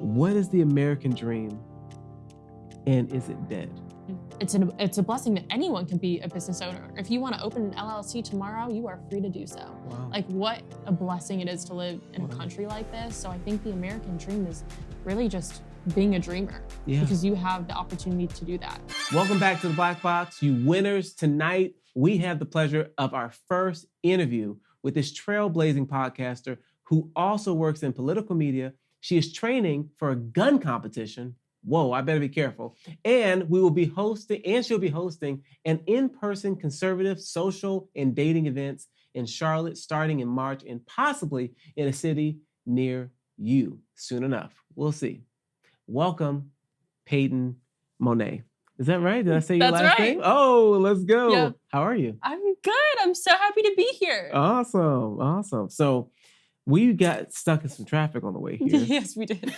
What is the American dream, and is it dead? It's a blessing that anyone can be a business owner. If you want to open an LLC tomorrow, you are free to do so. Wow. Like, what a blessing it is to live in a country like this. So I think the American dream is really just being a dreamer, because you have the opportunity to do that. Welcome back to the Black Box, you winners. Tonight, we have the pleasure of our first interview with this trailblazing podcaster who also works in political media. She is training for a gun competition. Whoa, I better be careful. And she'll be hosting an in-person conservative social and dating events in Charlotte starting in March and possibly in a city near you soon enough. We'll see. Welcome, Payton Monet. Is that right? Did I say your last name? Oh, let's go. Yep. How are you? I'm good. I'm so happy to be here. Awesome. So we got stuck in some traffic on the way here. Yes, we did.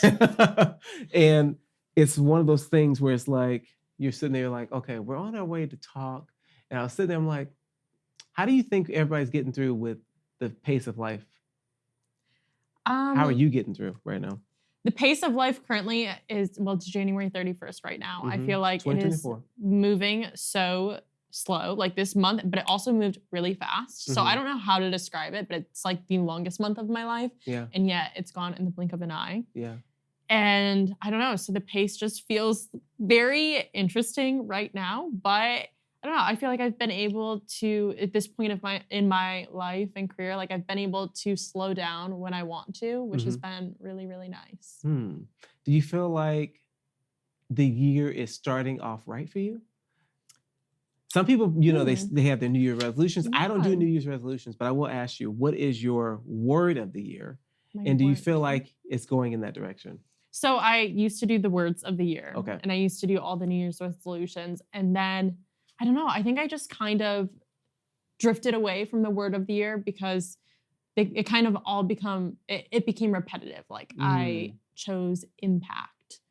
And it's one of those things where it's like, you're sitting there like, okay, we're on our way to talk. And I was sitting there, I'm like, how do you think everybody's getting through with the pace of life? How are you getting through right now? The pace of life currently is, it's January 31st right now. I feel like it is moving so slow, like this month, but it also moved really fast. So I don't know how to describe it, but it's like the longest month of my life. Yeah. And yet it's gone in the blink of an eye. Yeah. And I don't know, so the pace just feels very interesting right now, but I don't know, I feel like I've been able to, at this point in my life and career, like I've been able to slow down when I want to, which has been really, really nice. Do you feel like the year is starting off right for you? Some people, they have their New Year's resolutions. Yeah. I don't do New Year's resolutions, but I will ask you, what is your word of the year? And do you feel like it's going in that direction? So I used to do the words of the year. Okay. And I used to do all the New Year's resolutions. And then, I don't know, I think I just kind of drifted away from the word of the year because it kind of all became repetitive. Like I chose impact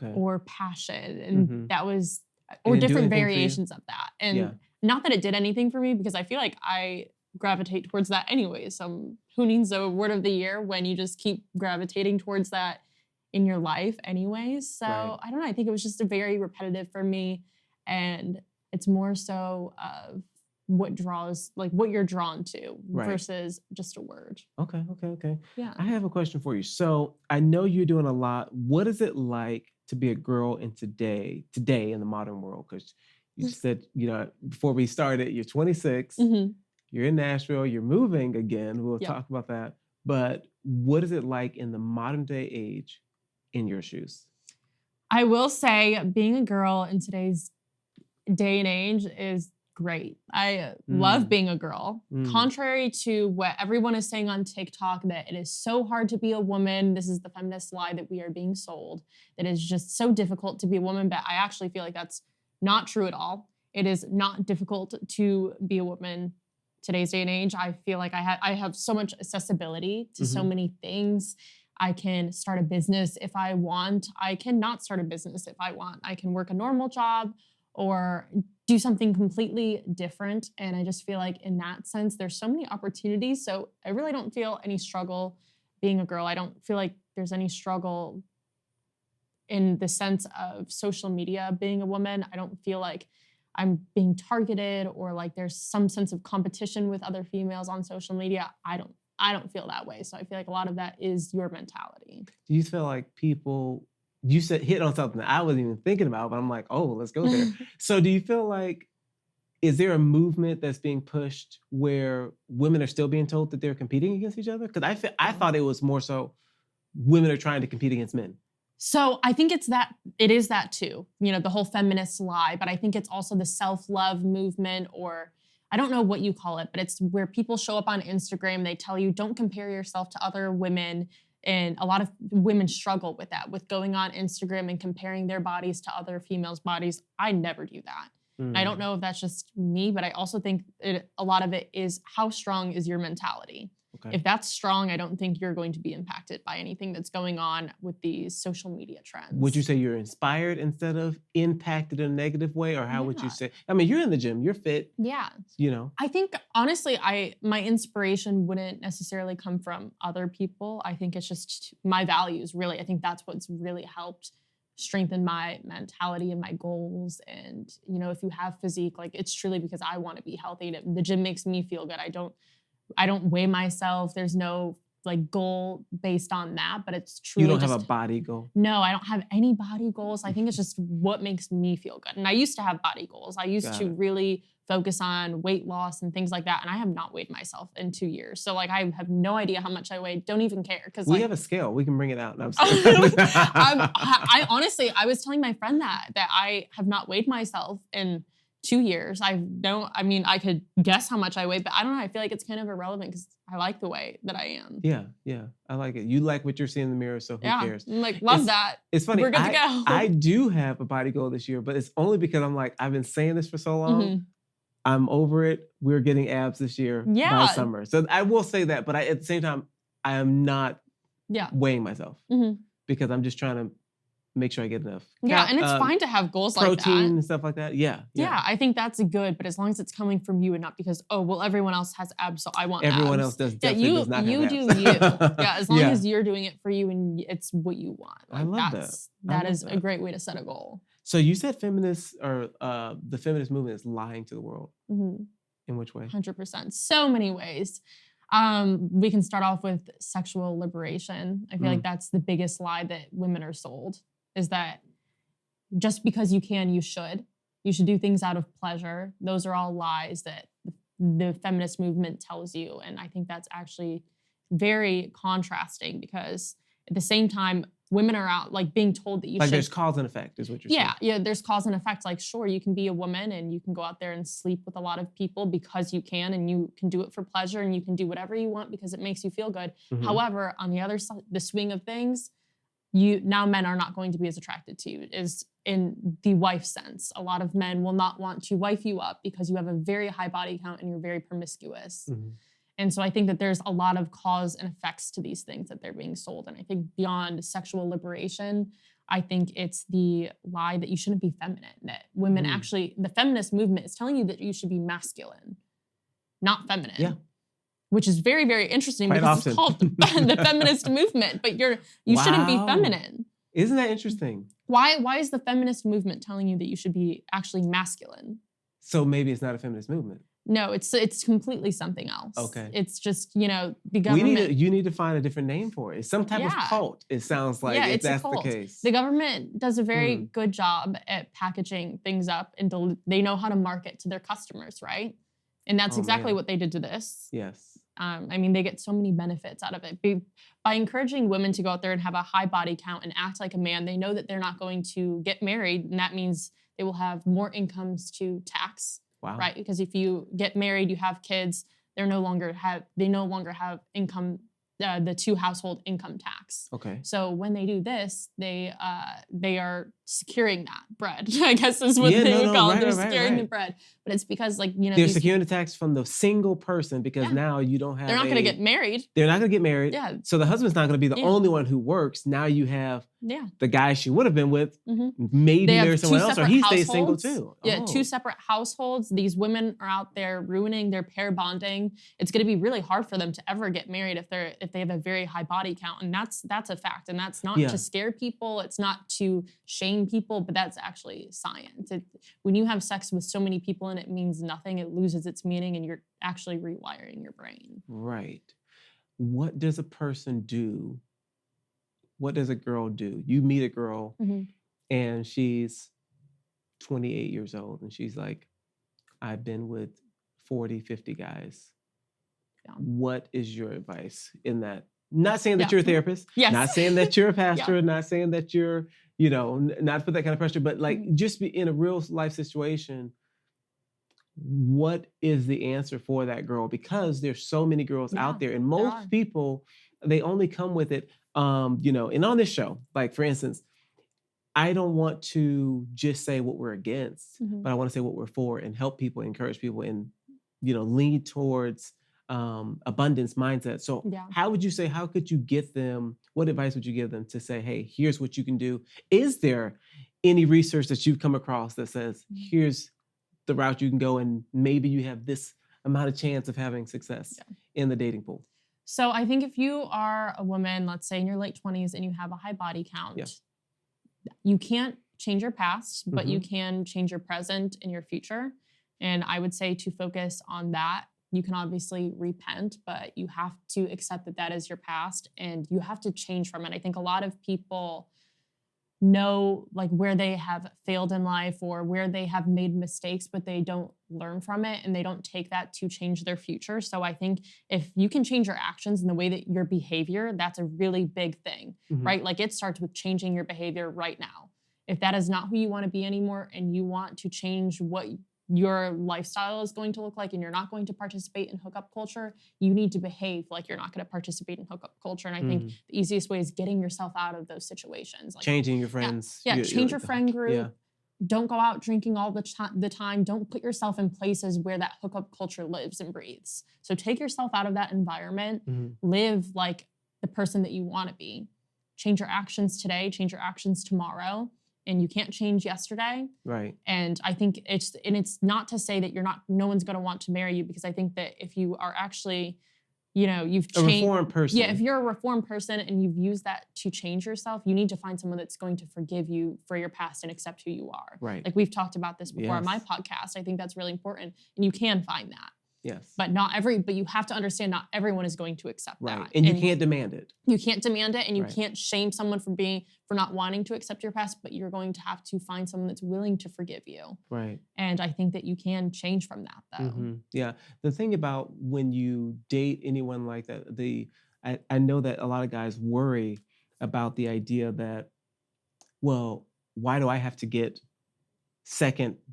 or passion. And that was, or different variations of that. And not that it did anything for me, because I feel like I gravitate towards that anyway. So who needs a word of the year when you just keep gravitating towards that in your life anyways? So I don't know, I think it was just a very repetitive for me, and it's more so of what you're drawn to versus just a word. Okay. Yeah. I have a question for you. So I know you're doing a lot. What is it like to be a girl in today in the modern world? Because you said, before we started, you're 26, you're in Nashville, you're moving again. We'll talk about that. But what is it like in the modern day age in your shoes? I will say being a girl in today's day and age is great. I love being a girl. Contrary to what everyone is saying on TikTok, that it is so hard to be a woman. This is the feminist lie that we are being sold. That it's just so difficult to be a woman, but I actually feel like that's not true at all. It is not difficult to be a woman today's day and age. I feel like I have so much accessibility to so many things. I can start a business if I want. I cannot start a business if I want. I can work a normal job or do something completely different. And I just feel like in that sense, there's so many opportunities. So I really don't feel any struggle being a girl. I don't feel like there's any struggle in the sense of social media being a woman. I don't feel like I'm being targeted or like there's some sense of competition with other females on social media. I don't feel that way. So I feel like a lot of that is your mentality. Do you feel like people, you said hit on something that I wasn't even thinking about, but I'm like, oh, let's go there. So do you feel like, is there a movement that's being pushed where women are still being told that they're competing against each other? Because I thought it was more so women are trying to compete against men. So I think it is that too, the whole feminist lie, but I think it's also the self-love movement, or I don't know what you call it, but it's where people show up on Instagram, they tell you don't compare yourself to other women. And a lot of women struggle with that, with going on Instagram and comparing their bodies to other females' bodies. I never do that. I don't know if that's just me, but I also think a lot of it is how strong is your mentality. If that's strong, I don't think you're going to be impacted by anything that's going on with these social media trends. Would you say you're inspired instead of impacted in a negative way? Or how would you say? I mean, you're in the gym, you're fit. Yeah. You know. I think, honestly, my inspiration wouldn't necessarily come from other people. I think it's just my values, really. I think that's what's really helped strengthen my mentality and my goals. And, you know, if you have physique, like, it's truly because I want to be healthy. The gym makes me feel good. I don't weigh myself. There's no like goal based on that, but it's truly. You don't have a body goal? No, I don't have any body goals. I think it's just what makes me feel good. And I used to have body goals. I used to really focus on weight loss and things like that. And I have not weighed myself in 2 years. So like, I have no idea how much I weigh. Don't even care. Because we have a scale. We can bring it out. No, I honestly, I was telling my friend that I have not weighed myself in 2 years. I could guess how much I weigh, but I don't know. I feel like it's kind of irrelevant because I like the way that I am. Yeah. I like it. You like what you're seeing in the mirror, so who cares? I'm like, love that. It's funny. We're good to go. I do have a body goal this year, but it's only because I'm like, I've been saying this for so long. Mm-hmm. I'm over it. We're getting abs this year by summer. So I will say that, but at the same time, I am not weighing myself because I'm just trying to make sure I get enough. Yeah, and it's fine to have goals like that. Protein and stuff like that. Yeah, I think that's good, but as long as it's coming from you and not because, everyone else has abs, so I want everyone abs. else does definitely does not have abs. You do you. Yeah, as long as you're doing it for you and it's what you want. Like, I love that. That is a great way to set a goal. So you said feminists or the feminist movement is lying to the world. Mm-hmm. In which way? 100%. So many ways. We can start off with sexual liberation. I feel like that's the biggest lie that women are sold, is that just because you can, you should do things out of pleasure. Those are all lies that the feminist movement tells you. And I think that's actually very contrasting because at the same time, women are out like being told that you should. There's cause and effect is what you're saying. Yeah, there's cause and effect. Like, sure, you can be a woman and you can go out there and sleep with a lot of people because you can, and you can do it for pleasure, and you can do whatever you want because it makes you feel good. Mm-hmm. However, on the other side, the swing of things, now men are not going to be as attracted to you, is in the wife sense. A lot of men will not want to wife you up because you have a very high body count and you're very promiscuous. Mm-hmm. And so I think that there's a lot of cause and effects to these things that they're being sold. And I think beyond sexual liberation, I think it's the lie that you shouldn't be feminine, that women actually, the feminist movement is telling you that you should be masculine, not feminine. Yeah. Which is very, very interesting because it's called the feminist movement, but you shouldn't be feminine. Isn't that interesting? Why is the feminist movement telling you that you should be actually masculine? So maybe it's not a feminist movement. No, it's completely something else. Okay. It's just, the government. You need to find a different name for it. It's some type of cult, it sounds like, if that's the case. The government does a very good job at packaging things up, and they know how to market to their customers, right? And that's exactly what they did to this. Yes. They get so many benefits out of it. By encouraging women to go out there and have a high body count and act like a man, they know that they're not going to get married, and that means they will have more incomes to tax. Wow. Right? Because if you get married, you have kids, they no longer have income, the 2 household income tax. Okay. So when they do this, they are securing that bread, I guess is what they would call it. They're securing the bread. But it's because they're securing the tax from the single person because now you don't have They're not going to get married. They're not going to get married. Yeah. So the husband's not going to be the only one who works. Now you have the guy she would have been with, maybe there's someone else, or he stays single too. Yeah, 2 separate households. These women are out there ruining their pair bonding. It's going to be really hard for them to ever get married if they have a very high body count. And that's a fact. And that's not to scare people. It's not to shame people, but that's actually science. When you have sex with so many people and it means nothing, it loses its meaning and you're actually rewiring your brain. Right. What does a person do? What does a girl do? You meet a girl and she's 28 years old and she's like, I've been with 40, 50 guys. Yeah. What is your advice in that? Not saying that you're a therapist, not saying that you're a pastor, not saying that you're, not put that kind of pressure, but just be in a real life situation. What is the answer for that girl? Because there's so many girls out there, and most people, they only come with it, and on this show, like for instance, I don't want to just say what we're against, but I want to say what we're for and help people, encourage people, and, lead towards abundance mindset. So Yeah. how could you get them, what advice would you give them to say, hey, here's what you can do? Is there any research that you've come across that says, here's the route you can go and maybe you have this amount of chance of having success in the dating pool? So I think if you are a woman, let's say in your late 20s, and you have a high body count, you can't change your past, but you can change your present and your future. And I would say to focus on that. You can obviously repent, but you have to accept that that is your past and you have to change from it. I think a lot of people know like where they have failed in life or where they have made mistakes, but they don't learn from it and they don't take that to change their future. So I think if you can change your actions and the way that your behavior, that's a really big thing, right? Like it starts with changing your behavior right now. If that is not who you want to be anymore and you want to change what your lifestyle is going to look like and you're not going to participate in hookup culture, you need to behave like you're not going to participate in hookup culture. And I think the easiest way is getting yourself out of those situations. Like, changing your friends. Change your friend group. Yeah. Don't go out drinking all the time. Don't put yourself in places where that hookup culture lives and breathes. So take yourself out of that environment. Live like the person that you want to be. Change your actions today. Change your actions tomorrow. And you can't change yesterday. Right. And I think it's not to say that no one's going to want to marry you, because I think that if you are actually, you've changed. A reformed person. Yeah, if you're a reformed person and you've used that to change yourself, you need to find someone that's going to forgive you for your past and accept who you are. Right. Like we've talked about this before on my podcast. I think that's really important. And you can find that. Yes. But but you have to understand not everyone is going to accept that. And you can't demand it. You can't demand it and you can't shame someone for not wanting to accept your past, but you're going to have to find someone that's willing to forgive you. Right. And I think that you can change from that though. Yeah. The thing about when you date anyone like that, I know that a lot of guys worry about the idea that, well, why do I have to get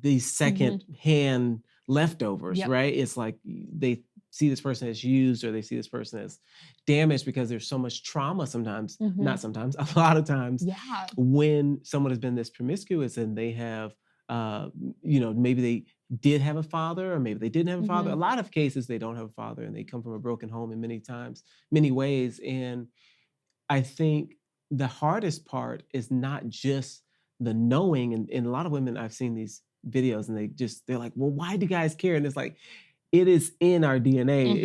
these second-hand leftovers, right? It's like they see this person as used or they see this person as damaged because there's so much trauma sometimes, not sometimes, a lot of times, when someone has been this promiscuous and they have, maybe they did have a father or maybe they didn't have a father. A lot of cases they don't have a father and they come from a broken home in many ways. And I think the hardest part is not just the knowing, and a lot of women, I've seen these videos and they're like, well, why do guys care? And it's like, it is in our DNA.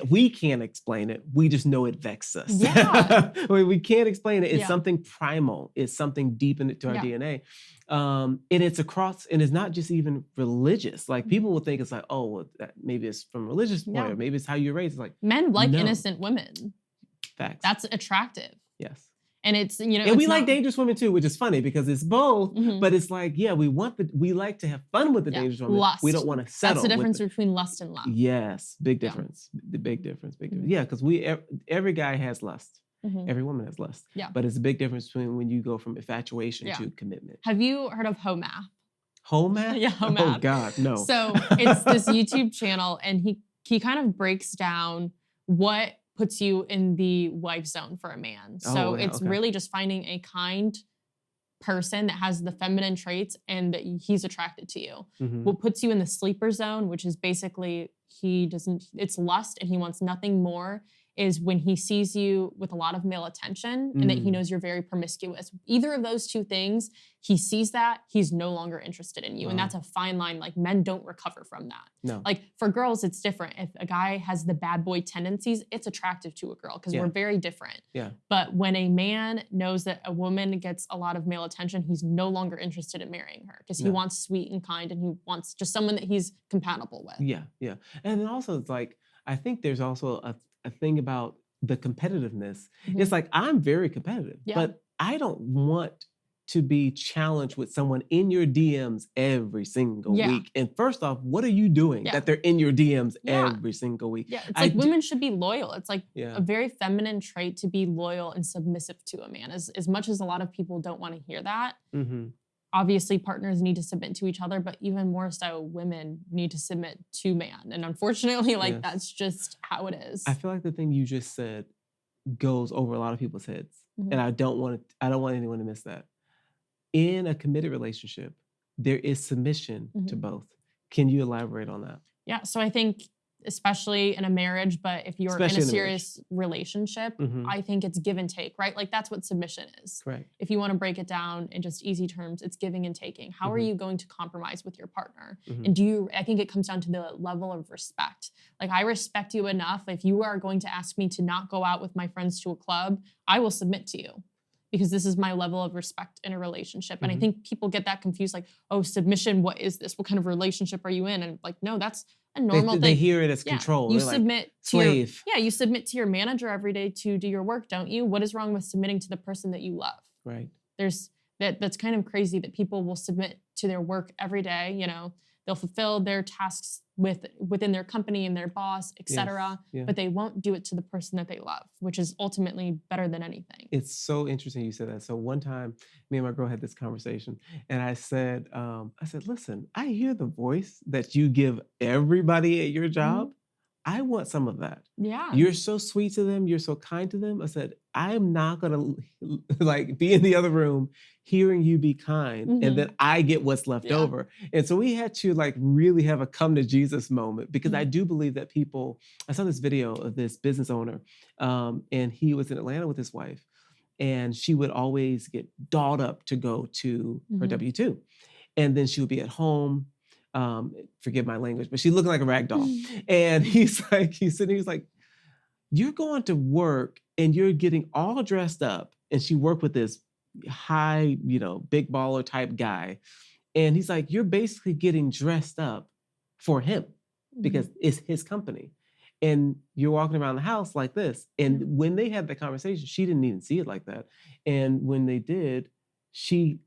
We can't explain it. We just know it vexes us. Yeah. We can't explain it. It's something primal. It's something deep into our DNA. And it's across, and it's not just even religious. Like people will think it's like, oh, well, maybe it's from a religious point, or maybe it's how you're raised. It's like men like innocent women. Facts. That's attractive. Yes. And it's, and we like dangerous women too, which is funny because it's both, but it's like, we like to have fun with the dangerous women. Lust. We don't want to settle. That's the difference between lust and love. Yes. Big difference. The big difference. Yeah. Because every guy has lust. Every woman has lust. Yeah. But it's a big difference between when you go from infatuation to commitment. Have you heard of HOMAth? HOMAth? Yeah, HOMAth. Oh God, no. So it's this YouTube channel and he kind of breaks down what puts you in the wife zone for a man. So it's really just finding a kind person that has the feminine traits and that he's attracted to you. What puts you in the sleeper zone, which is basically it's lust and he wants nothing more, is when he sees you with a lot of male attention and that he knows you're very promiscuous. Either of those two things, he sees that, he's no longer interested in you. And that's a fine line. Like men don't recover from that. No. Like for girls, it's different. If a guy has the bad boy tendencies, it's attractive to a girl because we're very different. Yeah. But when a man knows that a woman gets a lot of male attention, he's no longer interested in marrying her because he wants sweet and kind and he wants just someone that he's compatible with. Yeah, yeah. And then also it's like, I think there's also a thing about the competitiveness. It's like, I'm very competitive, but I don't want to be challenged with someone in your DMs every single week. And first off, what are you doing that they're in your DMs every single week? Yeah, it's like women should be loyal. It's like a very feminine trait to be loyal and submissive to a man. As much as a lot of people don't want to hear that, obviously partners need to submit to each other, but even more so, women need to submit to man. And unfortunately, that's just how it is. I feel like the thing you just said goes over a lot of people's heads. And I don't want anyone to miss that. In a committed relationship, there is submission to both. Can you elaborate on that? Yeah, so I think especially in a marriage, but if you're Especially in a in a marriage. serious relationship, Mhm. I think it's give and take, right? Like that's what submission is. Correct. If you want to break it down in just easy terms, it's giving and taking. How are Mhm. you going to compromise with your partner? Mhm. And I think it comes down to the level of respect. Like I respect you enough. If you are going to ask me to not go out with my friends to a club, I will submit to you. Because this is my level of respect in a relationship. And I Mhm. think people get that confused, like, oh, submission, what is this? What kind of relationship are you in? And like, no, that's a normal They thing. hear it as Yeah, control. you They're like, submit to slave. you submit to your manager every day to do your work, don't you? What is wrong with submitting to the person that you love? Right. That's kind of crazy that people will submit to their work every day. They'll fulfill their tasks within their company and their boss, etc. Yes. Yeah. But they won't do it to the person that they love, which is ultimately better than anything. It's so interesting you said that. So one time, me and my girl had this conversation, and I said, listen, I hear the voice that you give everybody at your job. I want some of that. Yeah. You're so sweet to them. You're so kind to them. I said, I am not gonna like be in the other room hearing you be kind, and then I get what's left over. And so we had to like really have a come to Jesus moment, because I do believe that people. I saw this video of this business owner, and he was in Atlanta with his wife, and she would always get dolled up to go to her W-2, and then she would be at home. Forgive my language, but she looked like a rag doll. And he's like, you're going to work and you're getting all dressed up. And she worked with this high, big baller type guy. And he's like, you're basically getting dressed up for him because it's his company. And you're walking around the house like this. And when they had the conversation, she didn't even see it like that. And when they did, she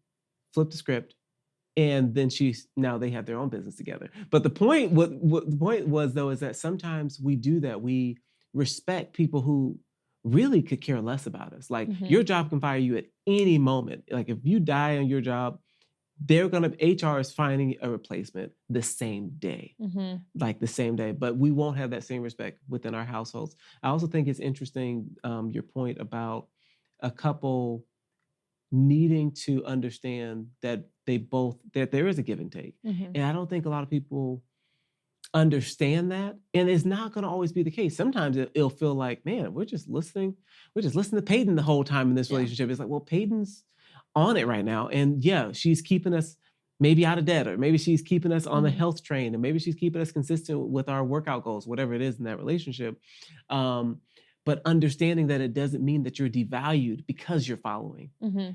flipped the script. And then now they have their own business together. But the point, what the point was though, is that sometimes we do that. We respect people who really could care less about us. Like your job can fire you at any moment. Like if you die on your job, HR is finding a replacement the same day, like the same day. But we won't have that same respect within our households. I also think it's interesting, your point about a couple needing to understand that that there is a give and take. And I don't think a lot of people understand that. And it's not going to always be the case. Sometimes it'll feel like, man, we're just listening to Payton the whole time in this relationship. It's like, well, Payton's on it right now. And yeah, she's keeping us maybe out of debt, or maybe she's keeping us on the health train, and maybe she's keeping us consistent with our workout goals, whatever it is in that relationship. But understanding that it doesn't mean that you're devalued because you're following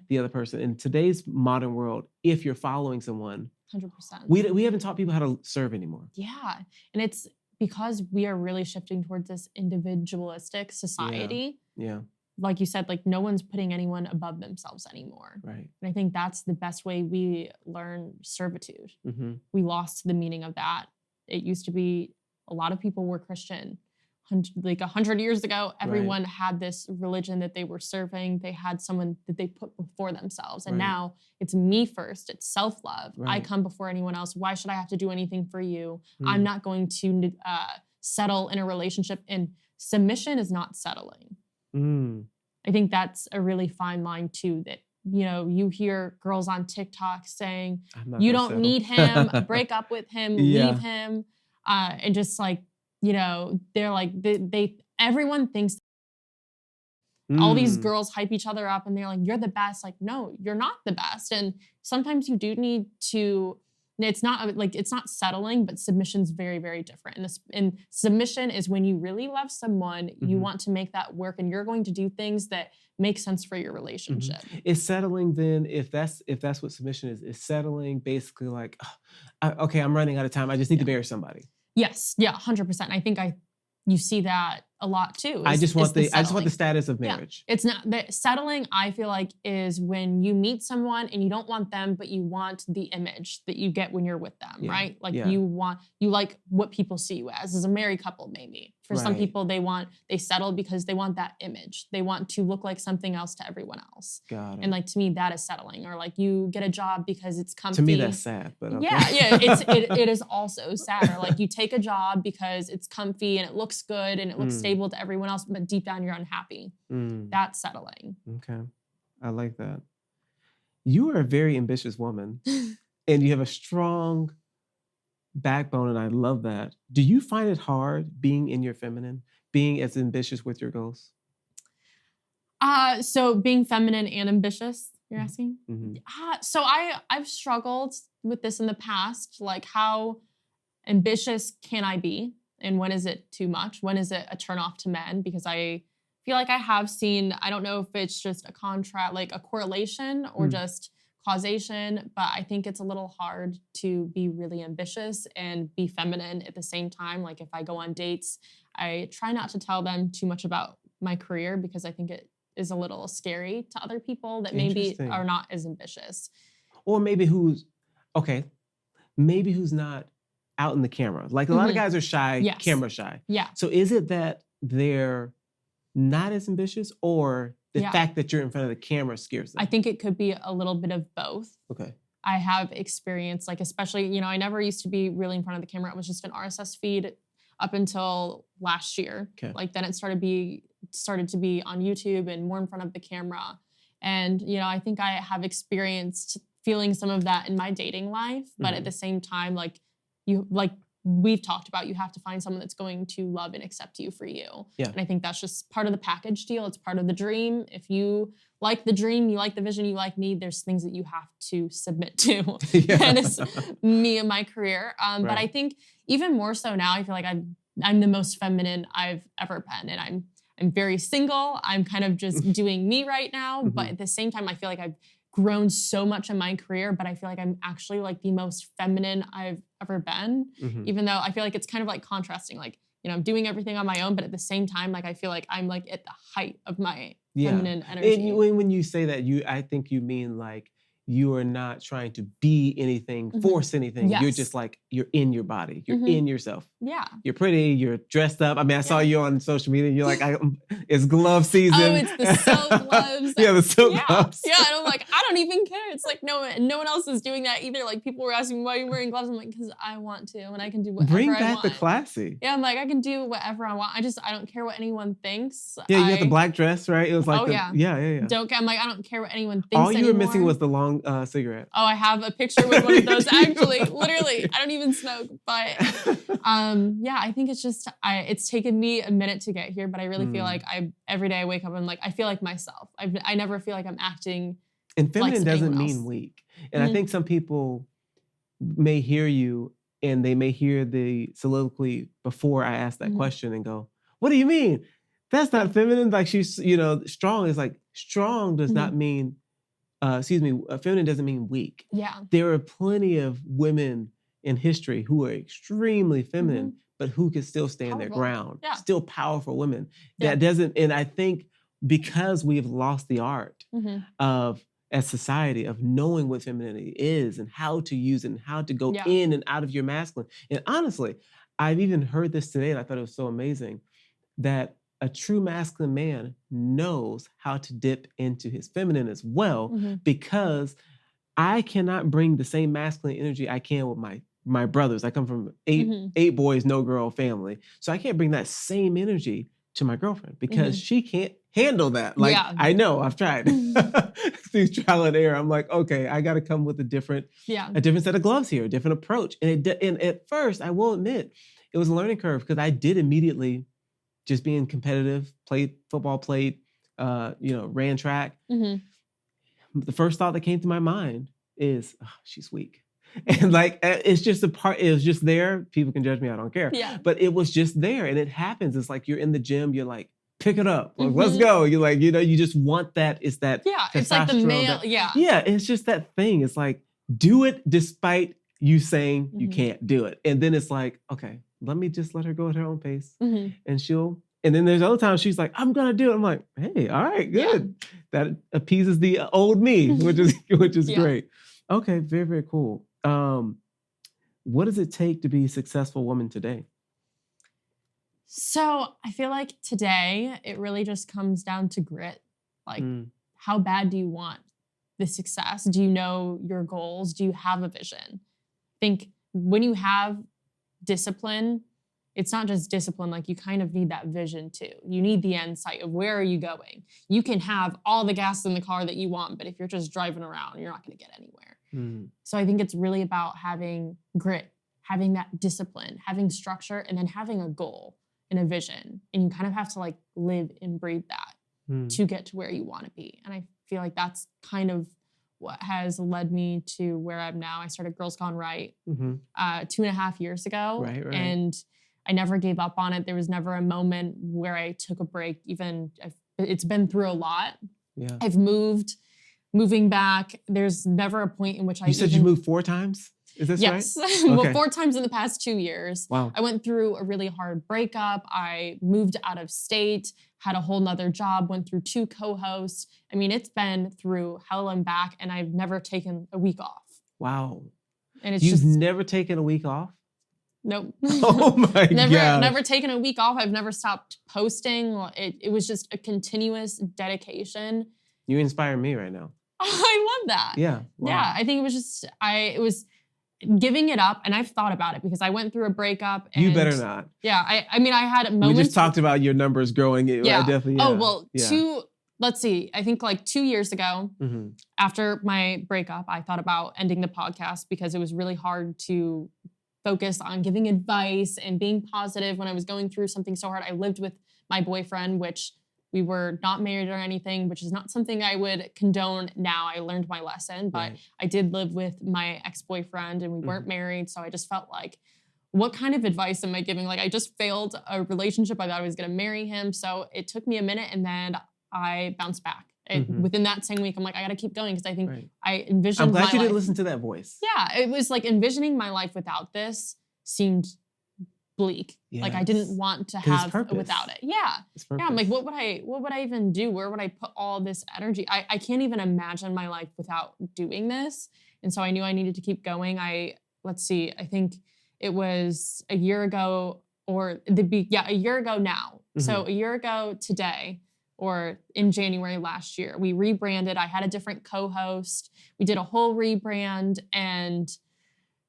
the other person. In today's modern world, if you're following someone, 100%. We haven't taught people how to serve anymore. Yeah. And it's because we are really shifting towards this individualistic society. Yeah. Like you said, like no one's putting anyone above themselves anymore. Right. And I think that's the best way we learn servitude. We lost the meaning of that. It used to be a lot of people were Christian. Like 100 years ago, everyone had this religion that they were serving. They had someone that they put before themselves. And now it's me first. It's self-love. I come before anyone else. Why should I have to do anything for you? I'm not going to settle in a relationship. And submission is not settling. I think that's a really fine line too, that you hear girls on TikTok saying, you don't need him, break up with him, leave him. And just like, they're like, everyone thinks all these girls hype each other up and they're like, you're the best. Like, no, you're not the best. And sometimes you do need to, it's not settling, but submission's very, very different. And submission is when you really love someone, you want to make that work and you're going to do things that make sense for your relationship. Is settling then, if that's what submission is settling basically like, okay, I'm running out of time. I just need to marry somebody. Yes. Yeah. 100%. I think you see that a lot too. I just want the status of marriage. Yeah. It's not that settling. I feel like is when you meet someone and you don't want them, but you want the image that you get when you're with them, right? Like you like what people see you as a married couple, maybe. For some people, they settle because they want that image. They want to look like something else to everyone else. Got it. And like to me, that is settling. Or like you get a job because it's comfy. To me, that's sad. But okay. It is also sad. Or like you take a job because it's comfy and it looks good and it looks stable to everyone else, but deep down you're unhappy. That's settling. Okay, I like that. You are a very ambitious woman, and you have a strong backbone, and I love that. Do you find it hard being in your feminine, being as ambitious with your goals? So being feminine and ambitious, you're asking? Mm-hmm. So I've struggled with this in the past, like how ambitious can I be? And when is it too much? When is it a turnoff to men? Because I feel like I have seen, I don't know if it's just a contrast, like a correlation or just causation, but I think it's a little hard to be really ambitious and be feminine at the same time. Like if I go on dates, I try not to tell them too much about my career because I think it is a little scary to other people that maybe are not as ambitious. Or maybe who's not out in the camera. Like a lot of guys are shy, camera shy. Yeah. So is it that they're not as ambitious, or the fact that you're in front of the camera scares them? I think it could be a little bit of both. Okay. I have experienced, like especially, I never used to be really in front of the camera. It was just an RSS feed up until last year. Okay. Like then it started to be on YouTube and more in front of the camera. And, I think I have experienced feeling some of that in my dating life, but at the same time, we've talked about, you have to find someone that's going to love and accept you for you. Yeah. And I think that's just part of the package deal. It's part of the dream. If you like the dream, you like the vision, you like me, there's things that you have to submit to. And it's me and my career. But I think even more so now, I feel like I'm the most feminine I've ever been. And I'm very single. I'm kind of just doing me right now. But at the same time, I feel like I've grown so much in my career, but I feel like I'm actually like the most feminine I've ever been, even though I feel like it's kind of like contrasting, like, I'm doing everything on my own, but at the same time, like, I feel like I'm like at the height of my feminine energy. And when you say that, I think you mean like, you are not trying to be anything, force anything. Yes. You're just like, you're in your body. You're in yourself. Yeah. You're pretty. You're dressed up. I mean, I saw you on social media. You're like, it's glove season. Oh, it's the silk gloves. Yeah, the silk gloves. Yeah, and I'm like, I don't even care. It's like, no one else is doing that either. Like, people were asking me, why are you wearing gloves? I'm like, because I want to, and I can do whatever I want. Bring back the classy. Yeah, I'm like, I can do whatever I want. I don't care what anyone thinks. Yeah, you had the black dress, right? It was like, yeah. I'm like, I don't care what anyone thinks All you anymore. were missing was the long cigarette. Oh, I have a picture with one of those. Actually, literally, I don't even smoke. But I think it's just it's taken me a minute to get here, but I really feel like every day I wake up and like I feel like myself. I never feel like I'm acting. And feminine like doesn't anyone mean else. weak. And I think some people may hear you and they may hear the soliloquy before I ask that question and go, "What do you mean? That's not feminine." Like she's, strong is like strong does not mean. Feminine doesn't mean weak. Yeah. There are plenty of women in history who are extremely feminine, but who can still stand their ground. Yeah. Still powerful women. That doesn't, and I think because we have lost the art of, as society, of knowing what femininity is and how to use it and how to go in and out of your masculine. And honestly, I've even heard this today and I thought it was so amazing that a true masculine man knows how to dip into his feminine as well, because I cannot bring the same masculine energy I can with my brothers. I come from eight boys, no girl family. So I can't bring that same energy to my girlfriend because she can't handle that. Like, I know, I've tried. Through trial and error, I'm like, okay, I got to come with a different set of gloves here, a different approach. And at first, I will admit, it was a learning curve because I did immediately, just being competitive, played football, ran track. The first thought that came to my mind is, oh, she's weak. And like, it's just it was just there. People can judge me, I don't care. Yeah. But it was just there. And it happens. It's like you're in the gym, you're like, pick it up. Like, let's go. You're like, you just want that. It's that. Yeah, it's like the male. Yeah, it's just that thing. It's like, do it despite you saying you can't do it. And then it's like, okay, let me just let her go at her own pace. And then there's other times she's like, I'm gonna do it. I'm like, hey, all right, good. That appeases the old me, which is great. Okay, very, very cool. What does it take to be a successful woman today? So I feel like today it really just comes down to grit. Like, how bad do you want the success? Do you know your goals? Do you have a vision? I think when you have discipline, it's not just discipline, like you kind of need that vision too. You need the end sight of where are you going? You can have all the gas in the car that you want, but if you're just driving around, you're not going to get anywhere. So I think it's really about having grit, having that discipline, having structure, and then having a goal and a vision. And you kind of have to like live and breathe that to get to where you want to be. And I feel like that's kind of what has led me to where I'm now. I started Girls Gone Right 2.5 years ago. Right. And I never gave up on it. There was never a moment where I took a break. It's been through a lot. Yeah. I've moving back. There's never a point in which You said you moved 4 times? Is this right? Yes. Okay. Well, 4 times in the past 2 years. Wow. I went through a really hard breakup. I moved out of state, had a whole nother job, went through 2 co-hosts. I mean, it's been through hell and back, and I've never taken a week off. Wow. And it's You've just never taken a week off? nope. Oh my God. Never taken a week off. I've never stopped posting. It was just a continuous dedication. You inspire me right now. I love that. Yeah. Wow. Yeah. I think it was just it was giving it up, and I've thought about it because I went through a breakup. And You better not. Yeah. I mean, I had moments. We just talked about your numbers growing. Yeah. I definitely. Oh, well, let's see. I think like 2 years ago, after my breakup, I thought about ending the podcast because it was really hard to focus on giving advice and being positive when I was going through something so hard. I lived with my boyfriend, which we were not married or anything, which is not something I would condone now. I learned my lesson, but I did live with my ex-boyfriend and we weren't married. So I just felt like, what kind of advice am I giving? Like I just failed a relationship. I thought I was going to marry him. So it took me a minute and then I bounced back. Within that same week, I'm like, I got to keep going because I think I envisioned I'm glad my you didn't life. listen to that voice. Yeah, it was like envisioning my life without this seemed bleak. Yes. Like I didn't want to 'Cause it's have purpose. without it. Yeah. It's Yeah, I'm like, what would I even do? Where would I put all this energy? I can't even imagine my life without doing this. And so I knew I needed to keep going. I think it was a year ago a year ago now. So a year ago today, or in January last year, we rebranded. I had a different co-host. We did a whole rebrand, and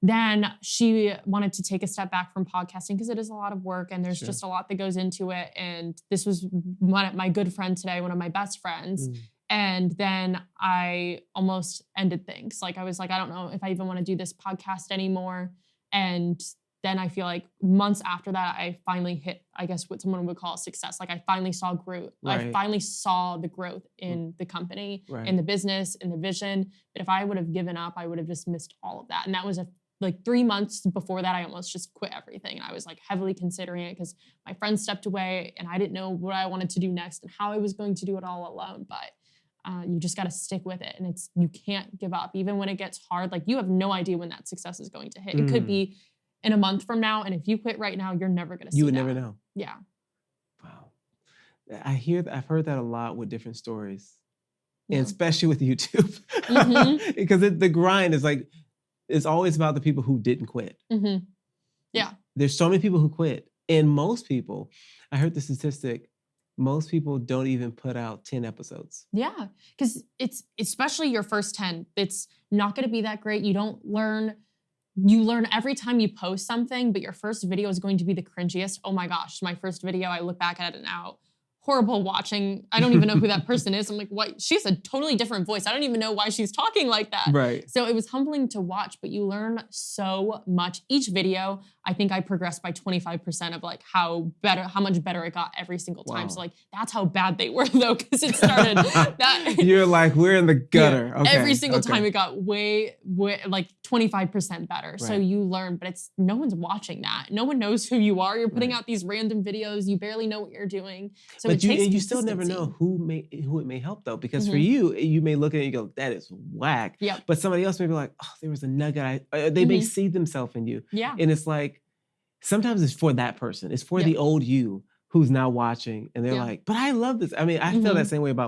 then she wanted to take a step back from podcasting because it is a lot of work and there's just a lot that goes into it. And this was my good friend today, one of my best friends. And then I almost ended things. Like I was like, I don't know if I even want to do this podcast anymore. And then I feel like months after that, I finally hit, I guess, what someone would call success. Like I finally saw growth. Right. I finally saw the growth in the company, in the business, in the vision. But if I would have given up, I would have just missed all of that. And that was like 3 months before that, I almost just quit everything. And I was like heavily considering it because my friend stepped away and I didn't know what I wanted to do next and how I was going to do it all alone. But you just got to stick with it. And you can't give up. Even when it gets hard, like you have no idea when that success is going to hit. It could be in a month from now. And if you quit right now, you're never going to see You would that. never know. Yeah. Wow. I've heard that a lot with different stories. And especially with YouTube. Because the grind is like, it's always about the people who didn't quit. Yeah. There's so many people who quit. And most people, I heard the statistic, most people don't even put out 10 episodes. Yeah. Because it's especially your first 10. It's not going to be that great. You learn every time you post something, but your first video is going to be the cringiest. Oh my gosh, my first video, I look back at it now. Horrible watching. I don't even know who that person is. I'm like, what? She has a totally different voice. I don't even know why she's talking like that. Right. So it was humbling to watch, but you learn so much. Each video, I think I progressed by 25% of like how much better it got every single time. Wow. So like, that's how bad they were though, because it started that. You're like, we're in the gutter. Yeah, okay. Every single time it got way like 25% better. Right. So you learn, but no one's watching that. No one knows who you are. You're putting out these random videos. You barely know what you're doing. So but you still never know who it may help though, because for you may look at it and you go, that is whack. Yep. But somebody else may be like, oh, there was a nugget. They may see themselves in you. Yeah. And it's like, sometimes it's for that person. It's for the old you who's now watching and they're like, but I love this. I mean, I feel that same way about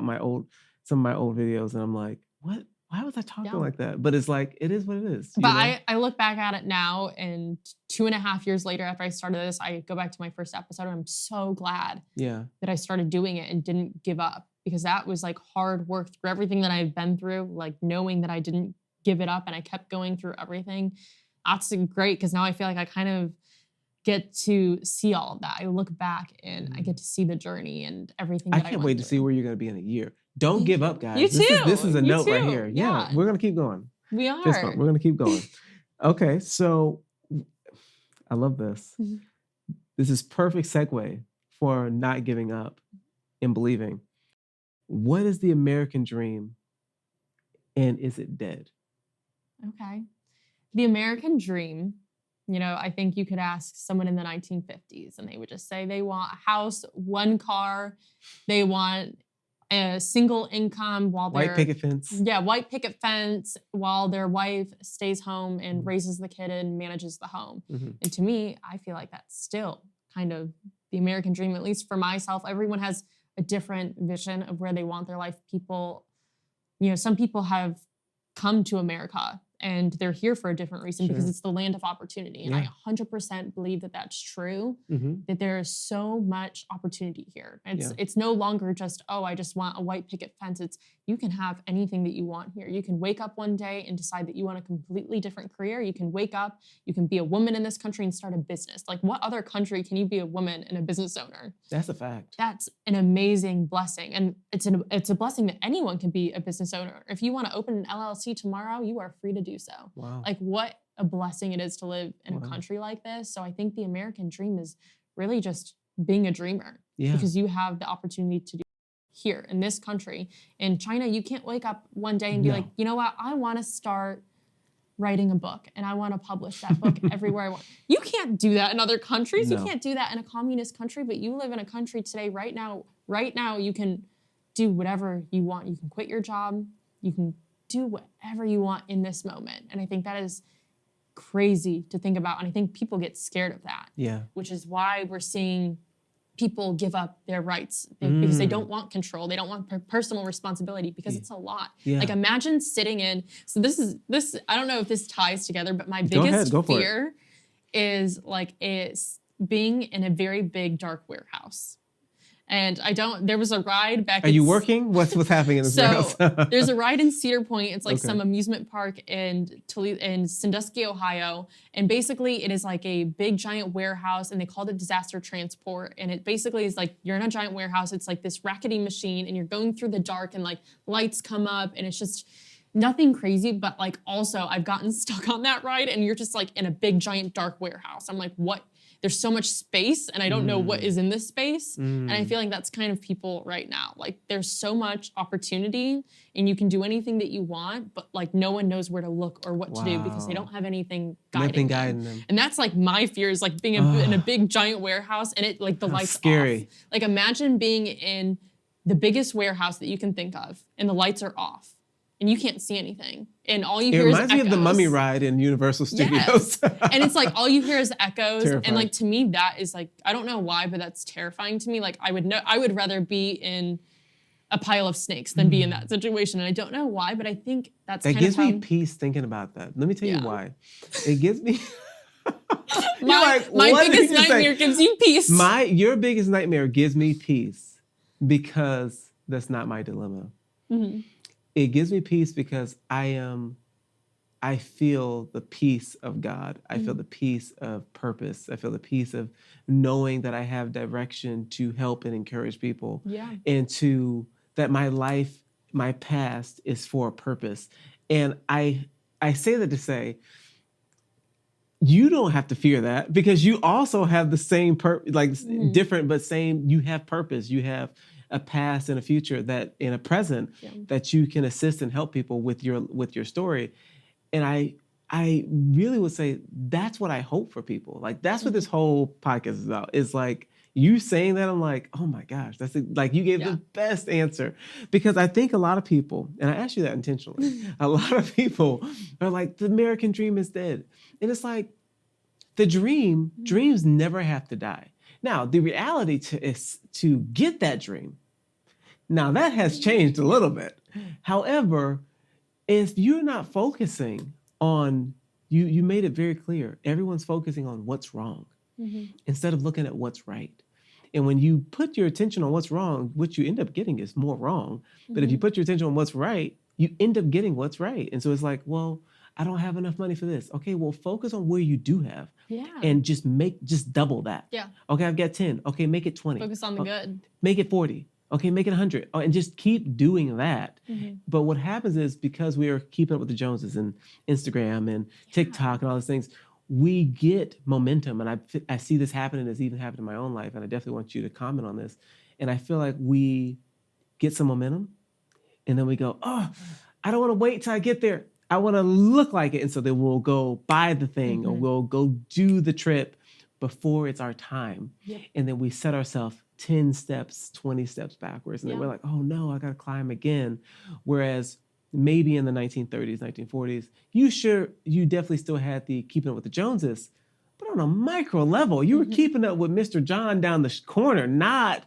some of my old videos and I'm like, what? Why was I talking like that? But it's like, it is what it is. But I look back at it now and 2.5 years later after I started this, I go back to my first episode and I'm so glad that I started doing it and didn't give up, because that was like hard work through everything that I've been through, like knowing that I didn't give it up and I kept going through everything. That's great, because now I feel like I kind of get to see all of that. I look back and I get to see the journey and everything that I can't wait to see where you're going to be in a year. Don't give up, guys. You too. This is a note right here. Yeah. We're going to keep going. We are. We're going to keep going. Okay, so I love this. This is perfect segue for not giving up and believing. What is the American dream, and is it dead? Okay. The American dream, I think you could ask someone in the 1950s and they would just say they want a house, one car, they want a single income while they're... White picket fence. Yeah, white picket fence while their wife stays home and raises the kid and manages the home. And to me, I feel like that's still kind of the American dream, at least for myself. Everyone has a different vision of where they want their life. People, some people have come to America and they're here for a different reason because it's the land of opportunity. And I 100% believe that that's true, that there is so much opportunity here. It's no longer just, I just want a white picket fence. It's you can have anything that you want here. You can wake up one day and decide that you want a completely different career. You can wake up, you can be a woman in this country and start a business. Like what other country can you be a woman and a business owner? That's a fact. That's an amazing blessing. And it's a blessing that anyone can be a business owner. If you want to open an LLC tomorrow, you are free to do so. Wow. Like what a blessing it is to live in a country like this. So I think the American dream is really just being a dreamer because you have the opportunity to do here in this country. In China, you can't wake up one day and be like, you know what, I want to start writing a book and I want to publish that book everywhere I want. You can't do that in other countries. You can't do that in a communist country, but you live in a country today right now you can do whatever you want. You can quit your job. You can do whatever you want in this moment. And I think that is crazy to think about. And I think people get scared of that. Yeah. Which is why we're seeing people give up their rights because they don't want control. They don't want personal responsibility because it's a lot. Yeah. Like imagine sitting in, so this, I don't know if this ties together, but my biggest fear is being in a very big dark warehouse. And there was a ride back. Are you working? What's happening in this warehouse? There's a ride in Cedar Point. It's like some amusement park in Sandusky, Ohio. And basically it is like a big giant warehouse and they called it disaster transport. And it basically is like, you're in a giant warehouse. It's like this rackety machine and you're going through the dark and like lights come up and it's just nothing crazy. But like also I've gotten stuck on that ride and you're just like in a big giant dark warehouse. I'm like, what? There's so much space and I don't know what is in this space. And I feel like that's kind of people right now. Like there's so much opportunity and you can do anything that you want, but like no one knows where to look or what to do because they don't have anything guiding them. And that's like my fear is like being in a big giant warehouse and it like the lights off. Like imagine being in the biggest warehouse that you can think of and the lights are off. And you can't see anything. And all you hear is echoes. It reminds me of the Mummy ride in Universal Studios. Yes. And it's like all you hear is echoes. Terrifying. And like to me, that is like, I don't know why, but that's terrifying to me. Like I would rather be in a pile of snakes than be in that situation. And I don't know why, but I think that gives me peace thinking about that. Let me tell you why. It gives me my biggest nightmare gives you peace. Your biggest nightmare gives me peace because that's not my dilemma. Mm-hmm. It gives me peace because I feel the peace of God. I feel the peace of purpose. I feel the peace of knowing that I have direction to help and encourage people. Yeah. And that my life, my past is for a purpose. And I say that to say, you don't have to fear that because you also have the same different but same. You have purpose. You have a past and a future that in a present that you can assist and help people with your story. And I really would say that's what I hope for people. Like that's what this whole podcast is about. Is like you saying that I'm like, oh my gosh, that's like you gave the best answer. Because I think a lot of people, and I asked you that intentionally, a lot of people are like, the American dream is dead. And it's like dreams never have to die. Now, the reality is to get that dream. Now, that has changed a little bit. However, if you're not focusing on, you made it very clear, everyone's focusing on what's wrong instead of looking at what's right. And when you put your attention on what's wrong, what you end up getting is more wrong. But if you put your attention on what's right, you end up getting what's right. And so it's like, well, I don't have enough money for this. Okay, well, focus on where you do have. Yeah. And just double that. Yeah. Okay, I've got 10. Okay, make it 20. Focus on the good. Make it 40. Okay, make it 100. Oh, and just keep doing that. But what happens is because we are keeping up with the Joneses and Instagram and TikTok and all those things, we get momentum, and I see this happening. It's even happened in my own life, and I definitely want you to comment on this. And I feel like we get some momentum, and then we go, oh, I don't want to wait till I get there. I want to look like it. And so then we'll go buy the thing, or we'll go do the trip before it's our time. Yep. And then we set ourselves 10 steps, 20 steps backwards. And then we're like, oh no, I got to climb again. Whereas maybe in the 1930s, 1940s, you definitely still had the keeping up with the Joneses, but on a micro level, you were keeping up with Mr. John down the corner, not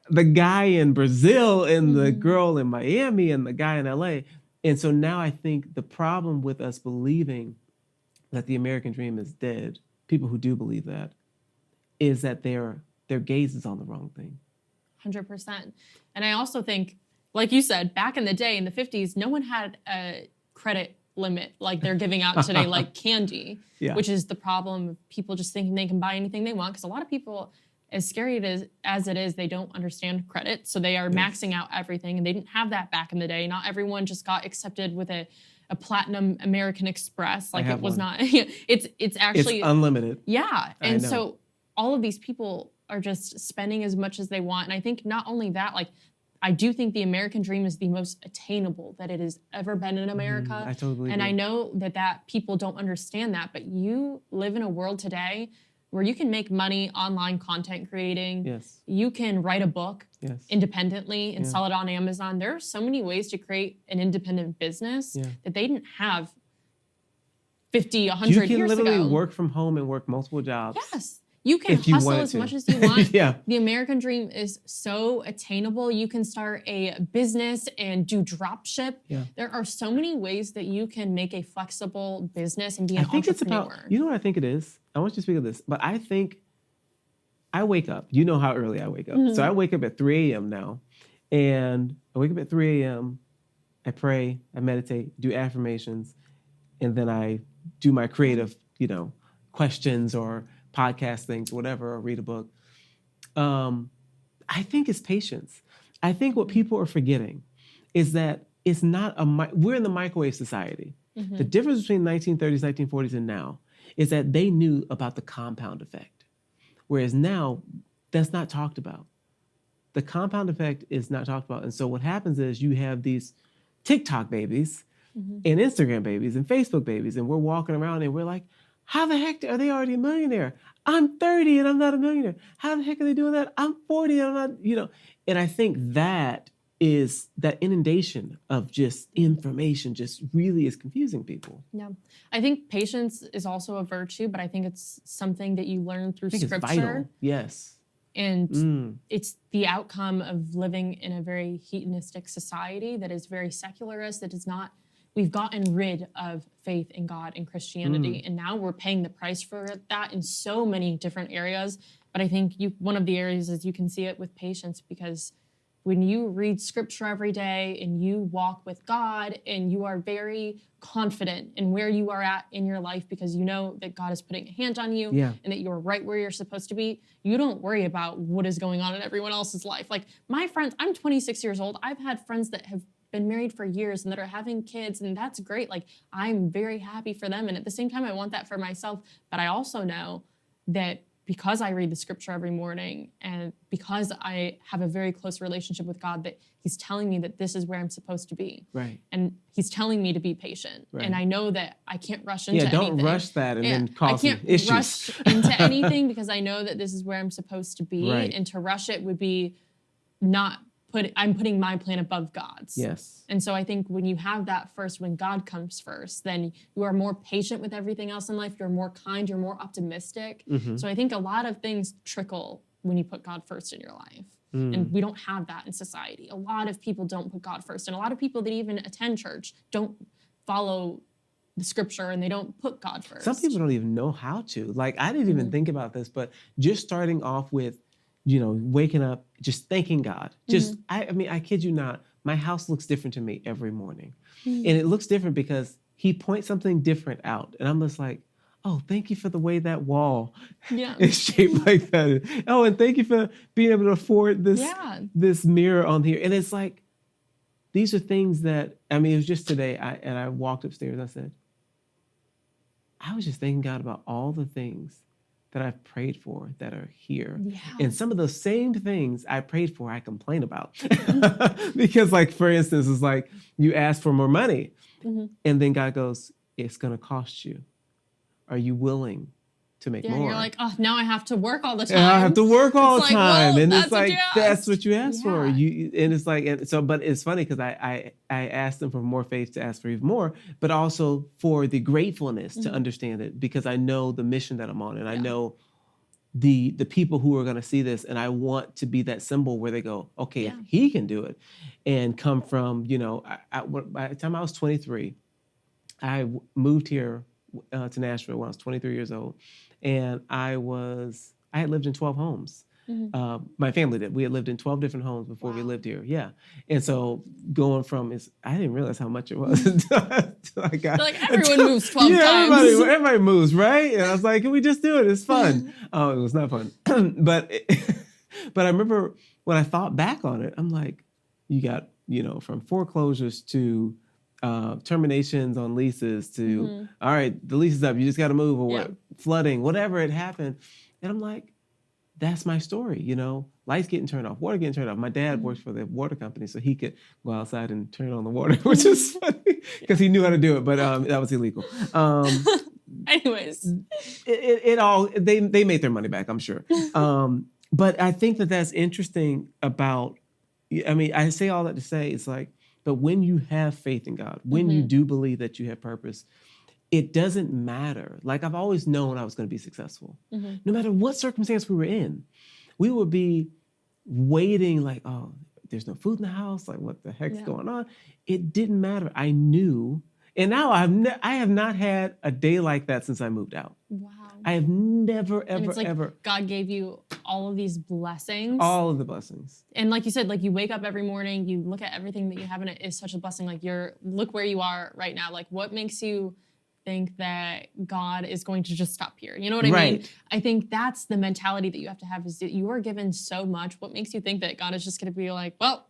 the guy in Brazil and the girl in Miami and the guy in LA. And so now I think the problem with us believing that the American dream is dead, people who do believe that, is that their gaze is on the wrong thing. 100%. And I also think, like you said, back in the day, in the 50s, no one had a credit limit like they're giving out today, like candy, which is the problem of people just thinking they can buy anything they want. Because a lot of people, as scary as it is, they don't understand credit. So they are maxing out everything, and they didn't have that back in the day. Not everyone just got accepted with a platinum American Express. Like it was not, it's actually it's unlimited. Yeah. And so all of these people are just spending as much as they want. And I think not only that, like, I do think the American dream is the most attainable that it has ever been in America. I totally and agree. I know that people don't understand that, but you live in a world today where you can make money online content creating. Yes. You can write a book independently and Yeah. sell it on Amazon. There are so many ways to create an independent business that they didn't have 50, 100 years ago. You can literally work from home and work multiple jobs. Yes. You can hustle as much as you want. The American dream is so attainable. You can start a business and do drop ship. There are so many ways that you can make a flexible business and be an entrepreneur. It's about, you know what I think it is? I want you to speak of this, but I think I wake up. You know how early I wake up. So I wake up at 3 a.m. now, and I wake up at 3 a.m. I pray, I meditate, do affirmations, and then I do my creative, questions or podcast things, whatever, or read a book. I think it's patience. I think what people are forgetting is that it's not we're in the microwave society. The difference between 1930s, 1940s, and now is that they knew about the compound effect. Whereas now, that's not talked about. The compound effect is not talked about. And so what happens is you have these TikTok babies and Instagram babies and Facebook babies, and we're walking around and we're like, how the heck are they already a millionaire? I'm 30 and I'm not a millionaire. How the heck are they doing that? I'm 40 and I'm not, And I think that is that inundation of just information just really is confusing people. Yeah. I think patience is also a virtue, but I think it's something that you learn through scripture. It's vital. Yes. And it's the outcome of living in a very hedonistic society that is very secularist, that is not, we've gotten rid of faith in God and Christianity. And now we're paying the price for that in so many different areas. But I think one of the areas is you can see it with patience, because when you read scripture every day and you walk with God and you are very confident in where you are at in your life because you know that God is putting a hand on you and that you're right where you're supposed to be, you don't worry about what is going on in everyone else's life. Like my friends, I'm 26 years old. I've had friends that have been married for years and that are having kids, and that's great. Like I'm very happy for them. And at the same time, I want that for myself. But I also know that because I read the scripture every morning and because I have a very close relationship with God, that he's telling me that this is where I'm supposed to be. Right. And he's telling me to be patient. Right. And I know that I can't rush into anything. anything. Don't rush that and then cause some issues. I can't rush into anything because I know that this is where I'm supposed to be. Right. And to rush it would be I'm putting my plan above God's. Yes. And so I think when you have that first, when God comes first, then you are more patient with everything else in life. You're more kind. You're more optimistic. So I think a lot of things trickle when you put God first in your life. And we don't have that in society. A lot of people don't put God first. And a lot of people that even attend church don't follow the scripture and they don't put God first. Some people don't even know how to. Like, I didn't even think about this, but just starting off with, waking up, just thanking God. Just, I kid you not, my house looks different to me every morning. And it looks different because he points something different out. And I'm just like, oh, thank you for the way that wall is shaped like that. Oh, and thank you for being able to afford this mirror on here. And it's like, these are things that, it was just today, I walked upstairs and I said, I was just thanking God about all the things that I've prayed for that are here. Yeah. And some of those same things I prayed for, I complain about. Because like, for instance, it's like you ask for more money and then God goes, it's going to cost you. Are you willing to make more? You're like, oh, now I have to work all the time. And I have to work all the time. Well, and it's like, that's what you asked for. Yeah. And it's like, and so, but it's funny because I asked them for more faith to ask for even more, but also for the gratefulness to understand it, because I know the mission that I'm on, and I know the people who are going to see this, and I want to be that symbol where they go, okay, if he can do it, and come from, you know, by the time I was 23, I moved here to Nashville when I was 23 years old. And I had lived in 12 homes. My family did. We had lived in 12 different homes before we lived here. Yeah. And so going from, I didn't realize how much it was until I got. Like everyone moves 12 times. Everybody moves, right? And I was like, can we just do it? It's fun. Oh, it was not fun. But I remember when I thought back on it, I'm like, you got, you know, from foreclosures to terminations on leases to, all right, the lease is up, you just got to move, or what, flooding, whatever had happened. And I'm like, that's my story, you know, lights getting turned off, water getting turned off. My dad works for the water company, so he could go outside and turn on the water, which is funny because he knew how to do it, but that was illegal. Anyways, they made their money back, I'm sure. But I think that's interesting about, I mean, I say all that to say, it's like, but when you have faith in God, when you do believe that you have purpose, it doesn't matter. Like, I've always known I was going to be successful. No matter what circumstance we were in, we would be waiting like, oh, there's no food in the house. Like, what the heck's going on? It didn't matter. I knew. And now I have not had a day like that since I moved out. Wow. I have never, ever, ever. God gave you all of these blessings. All of the blessings. And like you said, like you wake up every morning, you look at everything that you have, and it is such a blessing. Like look where you are right now. Like, what makes you think that God is going to just stop here? You know what I mean? I think that's the mentality that you have to have, is that you are given so much. What makes you think that God is just going to be like, well,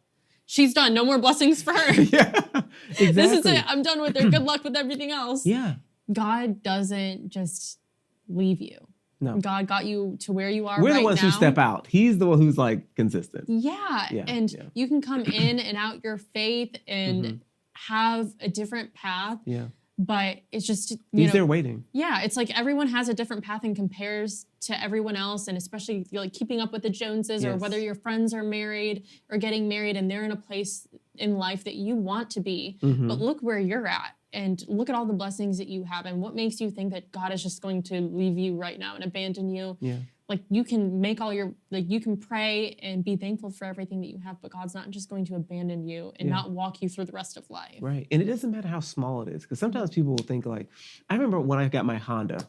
she's done. No more blessings for her. Exactly. This is it. I'm done with her. Good luck with everything else. Yeah. God doesn't just leave you. No. God got you to where you are We're right now. the ones who step out. He's the one who's like consistent. Yeah. And you can come in and out your faith and have a different path. Yeah. But it's just, He's there waiting. Yeah. It's like everyone has a different path and compares to everyone else. And especially like keeping up with the Joneses, or whether your friends are married or getting married and they're in a place in life that you want to be. But look where you're at. And look at all the blessings that you have, and what makes you think that God is just going to leave you right now and abandon you? Yeah. Like, you can make you can pray and be thankful for everything that you have, but God's not just going to abandon you and not walk you through the rest of life. Right. And it doesn't matter how small it is, because sometimes people will think like, I remember when I got my Honda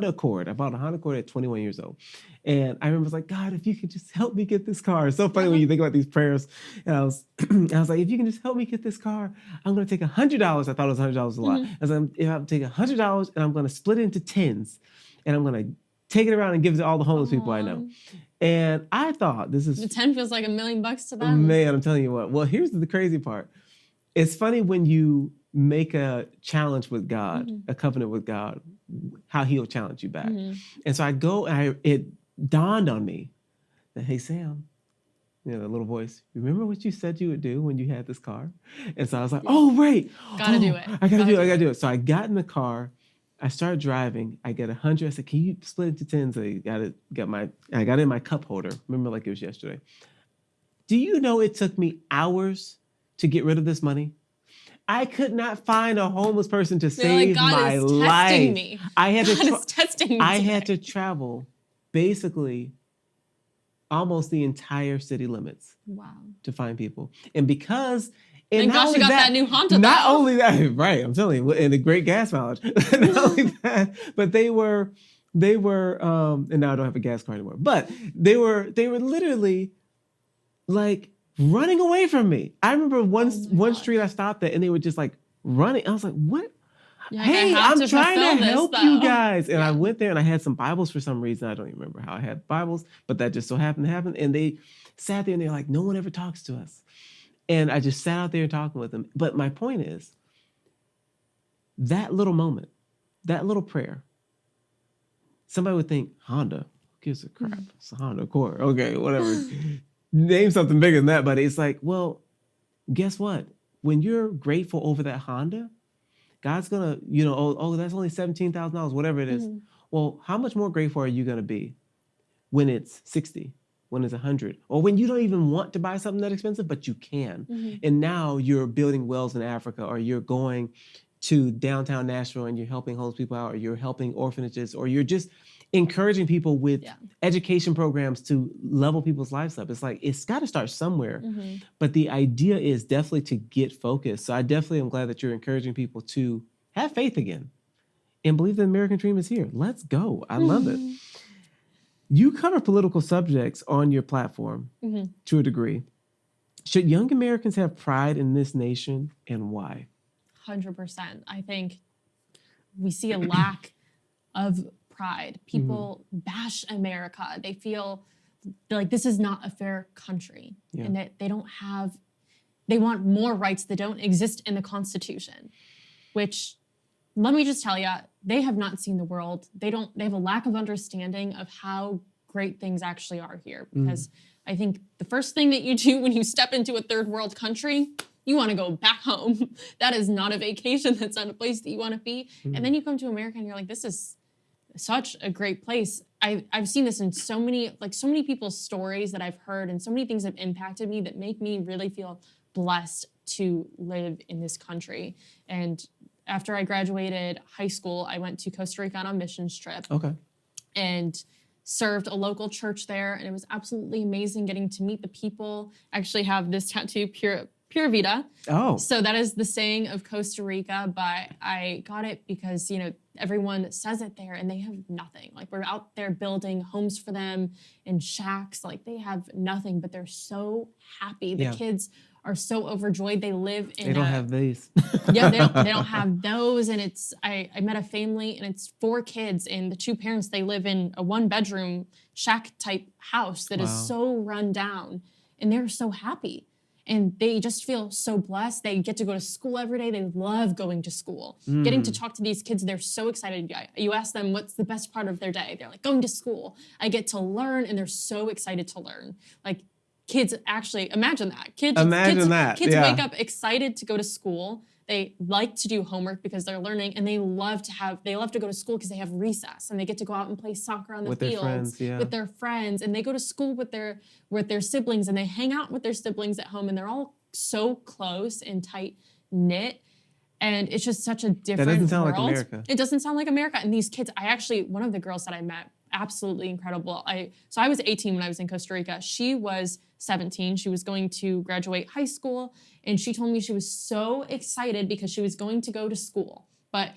Accord. I bought a Honda Accord at 21 years old. And I remember I was like, God, if you could just help me get this car. It's so funny when you think about these prayers. And I was like, if you can just help me get this car, I'm going to take $100. I thought it was $100 a lot. I was like, if I'm taking $100 and I'm going to split it into tens, and I'm going to take it around and give it to all the homeless people I know. And I thought the 10 feels like $1 million to them. Man, I'm telling you what. Well, here's the crazy part. It's funny when you make a challenge with God, a covenant with God, how he'll challenge you back. And so I go, and it dawned on me that, hey, Sam, you know, the little voice, remember what you said you would do when you had this car? And so I was like, oh, right. Gotta do it. I gotta do it. So I got in the car. I started driving. I get 100. I said, can you split it into 10? So I got in my cup holder. Remember like it was yesterday. Do you know it took me hours to get rid of this money? I could not find a homeless person to save my life. Testing me. God is testing me. I had to travel basically almost the entire city limits to find people. And because... Thank gosh you got that new Honda. Not only that, right, I'm telling you, and a great gas mileage. Not only that, but they were, and now I don't have a gas car anymore, but they were literally like running away from me. I remember one street I stopped at, and they were just like running. I was like, what? Hey, I'm trying to help you guys. And I went there and I had some Bibles for some reason. I don't even remember how I had Bibles, but that just so happened to happen. And they sat there and they're like, no one ever talks to us. And I just sat out there talking with them. But my point is, that little moment, that little prayer, somebody would think, Honda, who gives a crap? It's a Honda Accord. Okay, whatever. Name something bigger than that, buddy. It's like, well, guess what? When you're grateful over that Honda, God's gonna, that's only $17,000, whatever it is. Well, how much more grateful are you gonna be when it's 60, when it's 100, or when you don't even want to buy something that expensive, but you can? And now you're building wells in Africa, or you're going to downtown Nashville and you're helping homeless people out, or you're helping orphanages, or you're just encouraging people with education programs to level people's lives up. It's like, it's got to start somewhere. But the idea is definitely to get focused. So I definitely am glad that you're encouraging people to have faith again and believe the American dream is here. Let's go. I love it. You cover political subjects on your platform to a degree. Should young Americans have pride in this nation, and why? 100%. I think we see a lack of pride. People bash America. They feel like this is not a fair country, and that they want more rights that don't exist in the Constitution, which, let me just tell you, they have not seen the world. They have a lack of understanding of how great things actually are here, because I think the first thing that you do when you step into a third world country, you want to go back home. That is not a vacation. That's not a place that you want to be. And then you come to America and you're like, this is such a great place. I've seen this in so many people's stories that I've heard, and so many things have impacted me that make me really feel blessed to live in this country. And after I graduated high school, I went to Costa Rica on a missions trip. And served a local church there, and it was absolutely amazing getting to meet the people. I actually have this tattoo, Pura Vida. Oh. So that is the saying of Costa Rica, but I got it because, everyone says it there and they have nothing. Like, we're out there building homes for them in shacks. Like, they have nothing, but they're so happy. The kids are so overjoyed. They live in. They don't have these. They don't have those. And I met a family, and it's 4 kids, and the 2 parents, they live in a 1-bedroom shack type house that is so run down, and they're so happy. And they just feel so blessed. They get to go to school every day. They love going to school. Getting to talk to these kids, they're so excited. You ask them, what's the best part of their day? They're like, going to school. I get to learn, and they're so excited to learn. Like, kids actually, imagine that. Kids wake up excited to go to school. They like to do homework because they're learning, and they love to go to school because they have recess, and they get to go out and play soccer on the fields with their friends, and they go to school with their siblings, and they hang out with their siblings at home, and they're all so close and tight knit. And it's just such a different world. That doesn't sound like America. It doesn't sound like America. And these kids, one of the girls that I met, absolutely incredible. So I was 18 when I was in Costa Rica. She was 17. She was going to graduate high school, and she told me she was so excited because she was going to go to school, but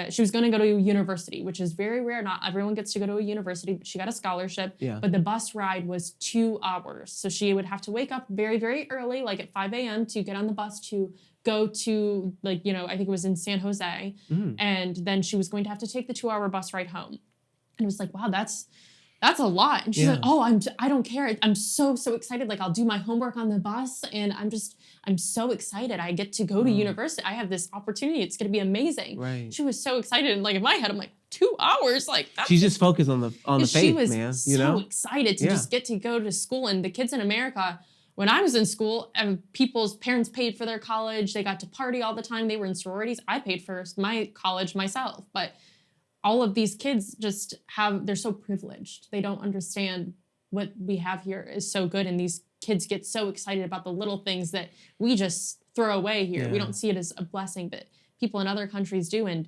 she was going to go to a university, which is very rare. Not everyone gets to go to a university, but she got a scholarship. But the bus ride was 2 hours. So she would have to wake up very, very early, like at 5 a.m. to get on the bus to go to, I think it was in San Jose. And then she was going to have to take the 2-hour bus ride home. And it was like, wow, that's a lot. And she's like, oh, I don't care. I'm so excited. Like, I'll do my homework on the bus, and I'm so excited. I get to go to university. I have this opportunity. It's going to be amazing. Right. She was so excited. And like, in my head, I'm like, 2 hours? Like, that's she's just focused on the faith, man. She was so excited to just get to go to school. And the kids in America, when I was in school, people's parents paid for their college. They got to party all the time. They were in sororities. I paid for my college myself. But all of these kids they're so privileged. They don't understand what we have here is so good. And these kids get so excited about the little things that we just throw away here. We don't see it as a blessing, but people in other countries do. And,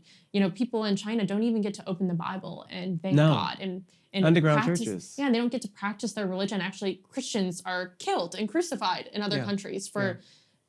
people in China don't even get to open the Bible and thank God. And underground churches. Yeah, they don't get to practice their religion. Actually, Christians are killed and crucified in other countries for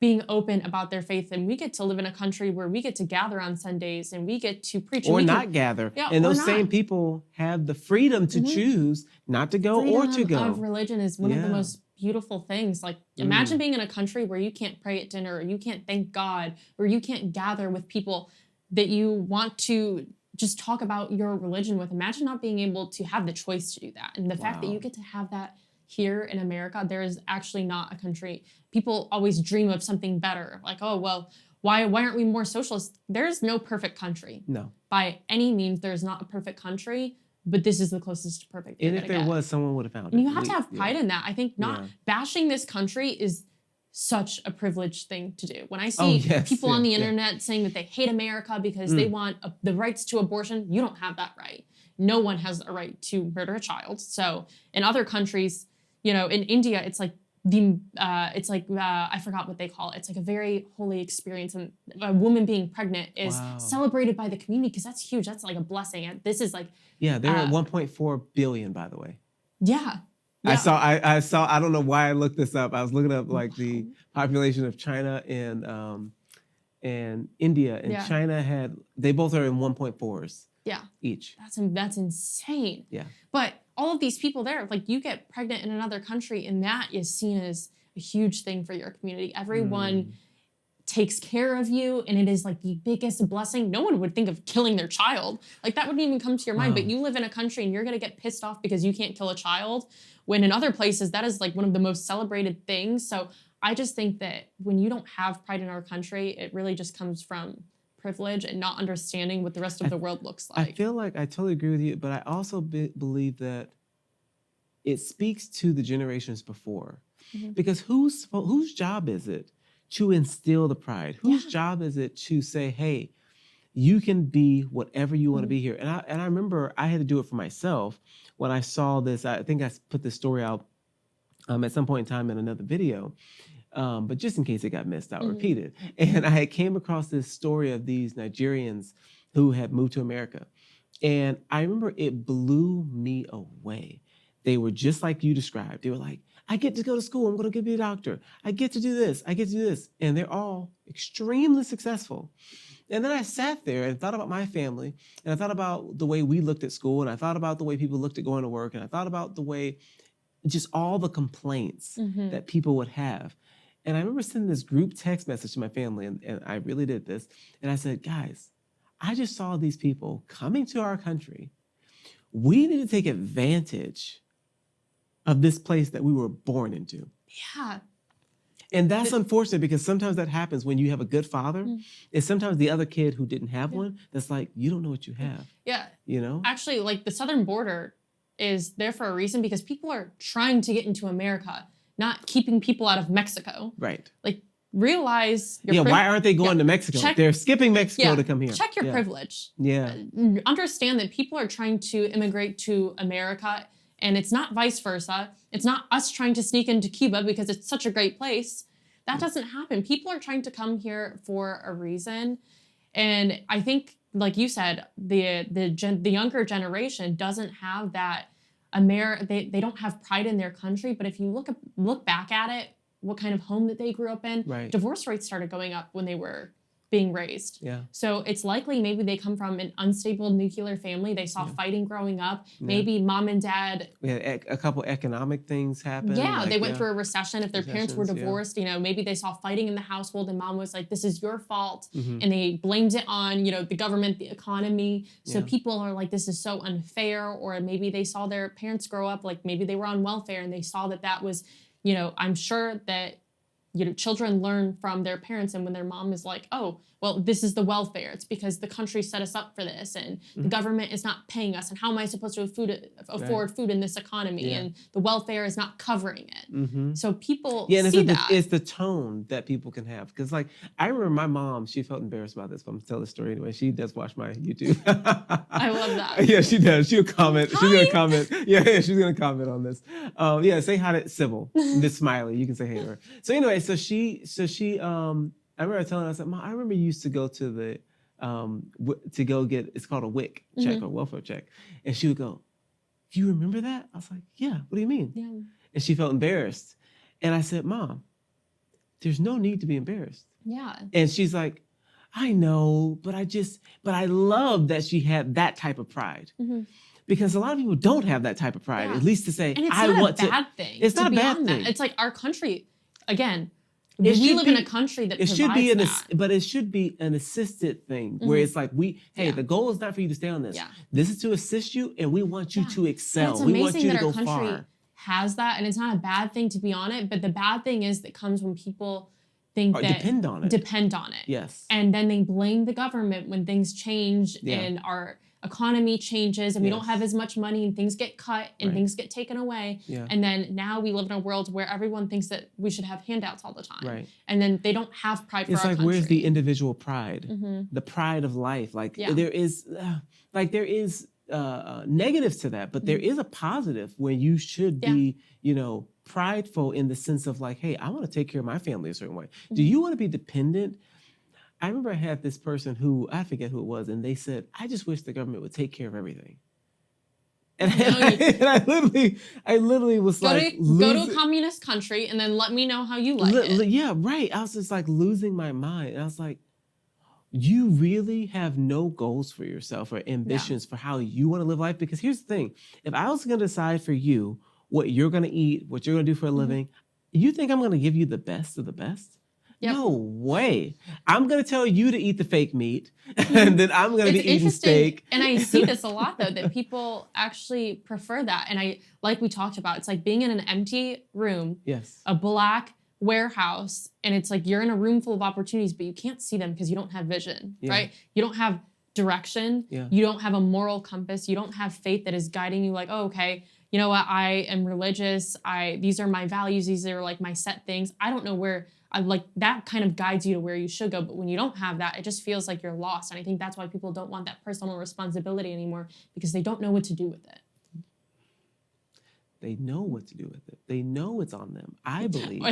being open about their faith. And we get to live in a country where we get to gather on Sundays, and we get to preach. Or not gather. Yeah, and those same people have the freedom to choose not to go or to go. Freedom of religion is one of the most beautiful things. Like, imagine being in a country where you can't pray at dinner, or you can't thank God, or you can't gather with people that you want to just talk about your religion with. Imagine not being able to have the choice to do that. And the fact that you get to have that here in America, there is actually not a country. People always dream of something better. Like, oh, well, why aren't we more socialist? There's no perfect country. No. By any means, there's not a perfect country, but this is the closest to perfect. And if there was, someone would have found it. And you have to have pride in that. I think not bashing this country is such a privileged thing to do. When I see people on the internet saying that they hate America because they want the rights to abortion, you don't have that right. No one has a right to murder a child. So in other countries, in India, it's like I forgot what they call it. It's like a very holy experience, and a woman being pregnant is celebrated by the community because that's huge. That's like a blessing. And this is like they're at 1.4 billion, by the way. Yeah. I saw. I don't know why I looked this up. I was looking up like the population of China and India, and China they both are in 1.4s. Yeah. Each. That's insane. Yeah. But all of these people there, like you get pregnant in another country and that is seen as a huge thing for your community. Everyone takes care of you and it is like the biggest blessing. No one would think of killing their child. Like that wouldn't even come to your mind, but you live in a country and you're going to get pissed off because you can't kill a child, when in other places that is like one of the most celebrated things. So I just think that when you don't have pride in our country, it really just comes from privilege and not understanding what the rest of the world looks like. I feel like I totally agree with you, but I also believe that it speaks to the generations before. Because whose job is it to instill the pride? Whose job is it to say, hey, you can be whatever you want to be here? And I remember I had to do it for myself when I saw this. I think I put this story out at some point in time in another video. But just in case it got missed, I'll repeat it. And I came across this story of these Nigerians who had moved to America. And I remember it blew me away. They were just like you described. They were like, I get to go to school. I'm going to be a doctor. I get to do this. I get to do this. And they're all extremely successful. And then I sat there and thought about my family. And I thought about the way we looked at school. And I thought about the way people looked at going to work. And I thought about the way just all the complaints that people would have. And I remember sending this group text message to my family, and I really did this. And I said, guys, I just saw these people coming to our country. We need to take advantage of this place that we were born into. Yeah. And that's unfortunate because sometimes that happens when you have a good father. And sometimes the other kid who didn't have one, that's like, you don't know what you have. Yeah. You know? Actually, like the southern border is there for a reason because people are trying to get into America, not keeping people out of Mexico. Right. Like realize your why aren't they going to Mexico? They're skipping Mexico to come here. Check your privilege. Yeah. Understand that people are trying to immigrate to America and it's not vice versa. It's not us trying to sneak into Cuba because it's such a great place. That doesn't happen. People are trying to come here for a reason. And I think, like you said, the younger generation doesn't have that they don't have pride in their country. But if you look back at it, what kind of home that they grew up in, divorce rates started going up when they were being raised. Yeah. So it's likely maybe they come from an unstable nuclear family. They saw fighting growing up. Yeah. Maybe mom and dad. We had a couple economic things happen. Yeah, like, they went through a recession. If their parents were divorced, maybe they saw fighting in the household and mom was like, this is your fault. And they blamed it on, the government, the economy. So people are like, this is so unfair. Or maybe they saw their parents grow up, like maybe they were on welfare and they saw that was, I'm sure that children learn from their parents, and when their mom is like, oh, well, this is the welfare. It's because the country set us up for this, and the government is not paying us, and how am I supposed to afford food in this economy? And the welfare is not covering it. So people see that. It's the tone that people can have. Because, like, I remember my mom, she felt embarrassed about this, but I'm going to tell the story anyway. She does watch my YouTube. I love that. Yeah, she does. She'll comment. Hi. She's going to comment. Yeah, she's going to comment on this. Say hi to Sybil, Miss Smiley. You can say hey to her. So anyway, so she I remember telling her, I said, Mom, I remember you used to go to the to go get, it's called a WIC check or welfare check, and she would go, do you remember that? I was like, yeah. What do you mean? Yeah. And she felt embarrassed, and I said, Mom, there's no need to be embarrassed. Yeah. And she's like, I know, but I love that she had that type of pride. Because a lot of people don't have that type of pride, at least to say, I want to. It's not a bad thing. It's not a bad thing. It's like our country, again, we live in a country that provides that. But it should be an assisted thing where it's like, the goal is not for you to stay on this. Yeah. This is to assist you, and we want you to excel. We want you to go far. It's amazing that our country has that, and it's not a bad thing to be on it, but the bad thing is that comes when people think or that depend on it. Depend on it. Yes. And then they blame the government when things change Yeah. and our economy changes and we don't Yes. have as much money and things get cut and Right. things get taken away. Yeah. And then now we live in a world where everyone thinks that we should have handouts all the time. Right. And then they don't have pride for It's our like, country. where's the individual pride? Mm-hmm. The pride of life. Like Yeah. there is negatives to that, but there is a positive where you should be, prideful in the sense of like, hey, I want to take care of my family a certain way. Do you want to be dependent? I remember I had this person who, I forget who it was, and they said, I just wish the government would take care of everything. And, I literally was go to a communist country and then let me know how you like it. Yeah, right. I was just like losing my mind. And I was like, you really have no goals for yourself or ambitions for how you want to live life? Because here's the thing. If I was going to decide for you what you're going to eat, what you're going to do for a living, you think I'm going to give you the best of the best? Yep. No way. I'm going to tell you to eat the fake meat and then I'm going to be eating steak. And I see this a lot though, that people actually prefer that. And like we talked about, it's like being in an empty room, yes, a black warehouse, and it's like you're in a room full of opportunities, but you can't see them because you don't have vision, right? You don't have direction. Yeah. You don't have a moral compass. You don't have faith that is guiding you like, oh, okay, you know what? I am religious. These are my values. These are like my set things. I don't know where that kind of guides you to where you should go. But when you don't have that, it just feels like you're lost. And I think that's why people don't want that personal responsibility anymore, because they don't know what to do with it. They know what to do with it. They know it's on them. I believe.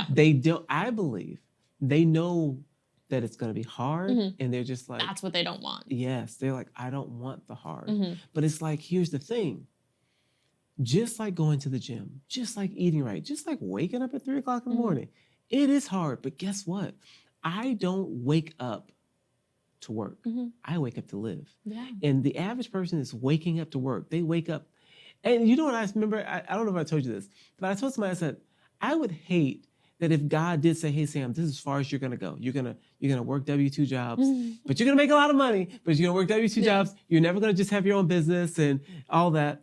They don't. I believe they know that it's going to be hard, and they're just like, that's what they don't want. Yes, they're like, I don't want the hard. But it's like, here's the thing. Just like going to the gym, just like eating right, just like waking up at 3 o'clock in the morning, it is hard. But guess what? I don't wake up to work. I wake up to live. Yeah. And the average person is waking up to work. They wake up. And you know what I remember? I don't know if I told you this, but I told somebody, I said, I would hate that if God did say, hey, Sam, this is as far as you're going to go. You're going to work W-2 jobs, but you're going to make a lot of money, but you're going to work W-2 jobs. You're never going to just have your own business and all that.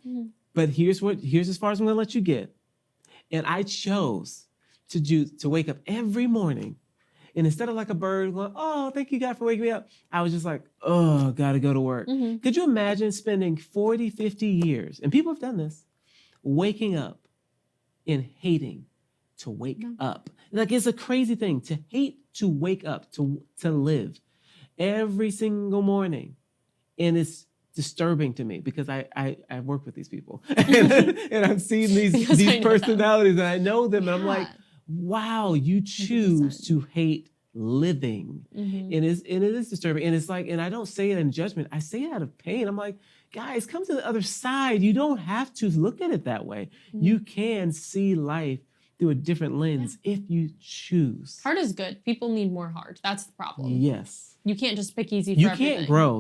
But here's as far as I'm going to let you get. And I chose to wake up every morning. And instead of like a bird going, oh, thank you, God, for waking me up, I was just like, oh, got to go to work. Could you imagine spending 40, 50 years, and people have done this, waking up and hating to wake up? Like, it's a crazy thing to hate to wake up, to live every single morning. And it's disturbing to me because I work with these people and I've seen these personalities and I know them and I'm like, wow, you choose 100%. To hate living. And it is disturbing. And it's like, and I don't say it in judgment. I say it out of pain. I'm like, guys, come to the other side. You don't have to look at it that way. You can see life through a different lens if you choose. Hard is good. People need more hard. That's the problem. Yes. You can't just pick easy for everything.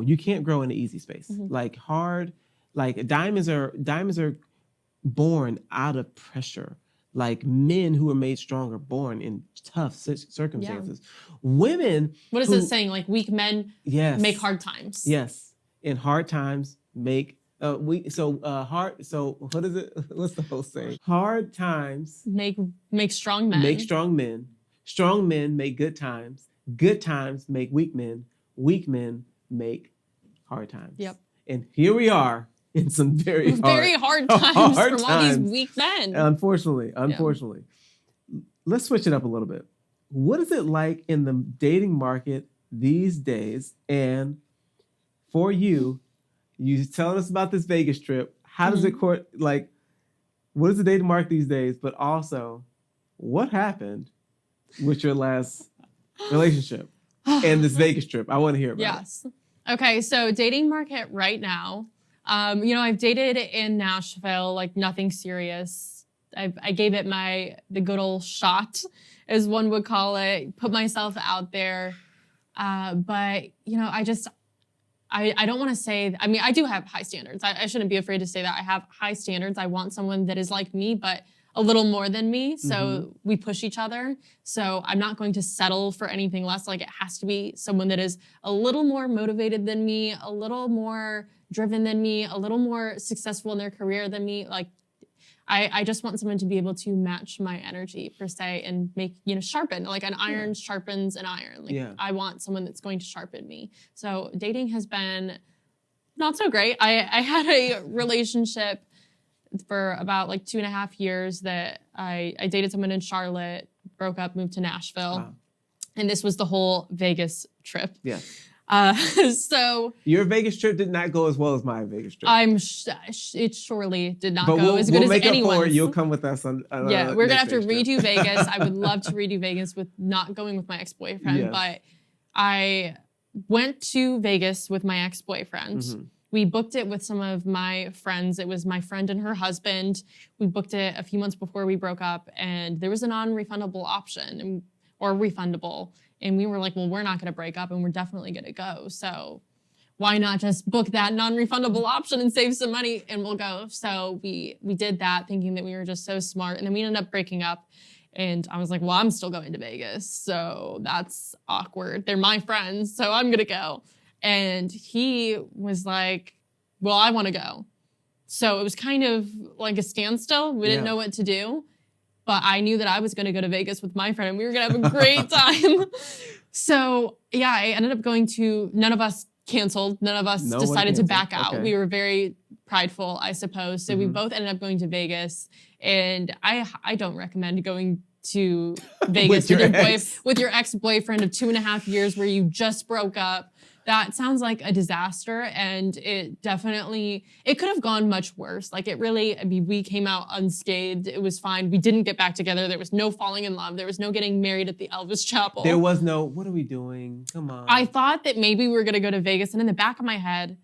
You can't grow in the easy space. Like hard, like diamonds are born out of pressure. Like men who are made stronger, born in tough circumstances. Yeah. Women. What is it saying? Like weak men make hard times. Yes. And hard times make hard. So what is it? What's the whole saying? Hard times make strong men. Make strong men. Strong men make good times. Good times make weak men. Weak men make hard times. Yep. And here we are in some very hard times from all these weak men. Unfortunately. Let's switch it up a little bit. What is it like in the dating market these days? And for you telling us about this Vegas trip. How does it what is the dating market these days? But also, what happened with your last relationship and this Vegas trip? I want to hear about it. Okay, so dating market right now. I've dated in Nashville, like nothing serious. I gave it the good old shot, as one would call it, put myself out there. But, I don't want to say, I do have high standards. I shouldn't be afraid to say that. I have high standards. I want someone that is like me, but a little more than me. So we push each other. So I'm not going to settle for anything less. Like it has to be someone that is a little more motivated than me, a little more driven than me, a little more successful in their career than me. Like I just want someone to be able to match my energy per se and make, sharpen, like an iron sharpens an iron. Like I want someone that's going to sharpen me. So dating has been not so great. I had a relationship for about like 2.5 years that I dated someone in Charlotte, broke up, moved to Nashville. Wow. And this was the whole Vegas trip. Yeah. So your Vegas trip did not go as well as my Vegas trip. It surely did not go as good as anyone's. You'll come with us on yeah, we're gonna have to redo Vegas. I would love to redo Vegas with not going with my ex-boyfriend, but I went to Vegas with my ex-boyfriend. Mm-hmm. We booked it with some of my friends. It was my friend and her husband. We booked it a few months before we broke up, and there was a non-refundable option or refundable. And we were like, well, we're not going to break up and we're definitely going to go. So why not just book that non-refundable option and save some money and we'll go. So we did that thinking that we were just so smart. And then we ended up breaking up. And I was like, well, I'm still going to Vegas. So that's awkward. They're my friends. So I'm going to go. And he was like, well, I want to go. So it was kind of like a standstill. We didn't know what to do. But I knew that I was going to go to Vegas with my friend and we were going to have a great time. So, yeah, I ended up going to, none of us canceled. None of us decided to back out. Okay. We were very prideful, I suppose. So we both ended up going to Vegas. And I don't recommend going to Vegas with your ex-boyfriend of 2.5 years where you just broke up. That sounds like a disaster, and it could have gone much worse. Like we came out unscathed. It was fine. We didn't get back together. There was no falling in love. There was no getting married at the Elvis Chapel. There was no, what are we doing? Come on. I thought that maybe we were going to go to Vegas, and in the back of my head,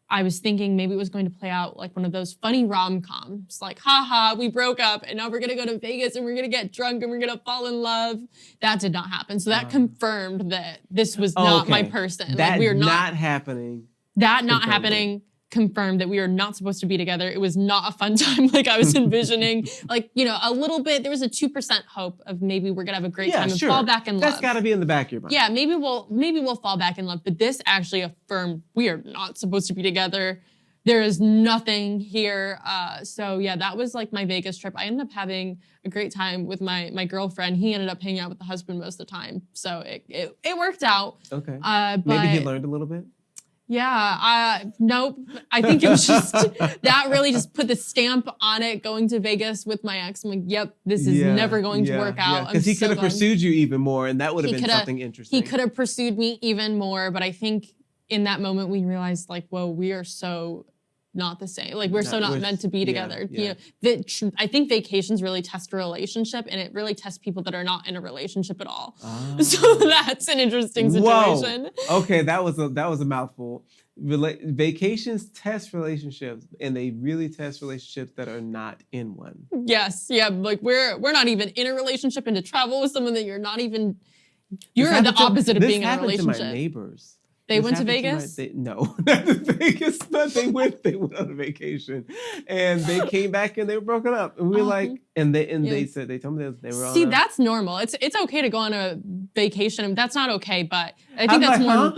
I was thinking maybe it was going to play out like one of those funny rom-coms. Like, haha, we broke up and now we're going to go to Vegas and we're going to get drunk and we're going to fall in love. That did not happen. So that confirmed that this was not my person. That we are not happening. That not happening confirmed that we are not supposed to be together. It was not a fun time like I was envisioning. Like, a little bit, there was a 2% hope of maybe we're gonna have a great time and fall back in love. That's gotta be in the back of your mind. Yeah, maybe we'll fall back in love. But this actually affirmed we are not supposed to be together. There is nothing here. So yeah, that was like my Vegas trip. I ended up having a great time with my girlfriend. He ended up hanging out with the husband most of the time. So it worked out. Okay. Maybe he learned a little bit? Yeah, nope. I think it was just, that really just put the stamp on it, going to Vegas with my ex. I'm like, yep, this is never going to work out. Because he could have pursued you even more, and that would have been something interesting. He could have pursued me even more, but I think in that moment we realized, like, whoa, we are so not the same. Like, we're not meant to be together. Yeah. I think vacations really test a relationship, and it really tests people that are not in a relationship at all. Oh. So that's an interesting situation. Whoa. Okay, that was a mouthful. Vacations test relationships, and they really test relationships that are not in one. Yes, yeah. Like we're not even in a relationship, and to travel with someone that you're not even, you're the opposite of being in a relationship. To my neighbors. They went to Vegas? No, not to Vegas, but they went on a vacation. And they came back and they were broken up. And we were like, they said, they told me they were on. See, that's normal. It's okay to go on a vacation. That's not okay, but I think that's more,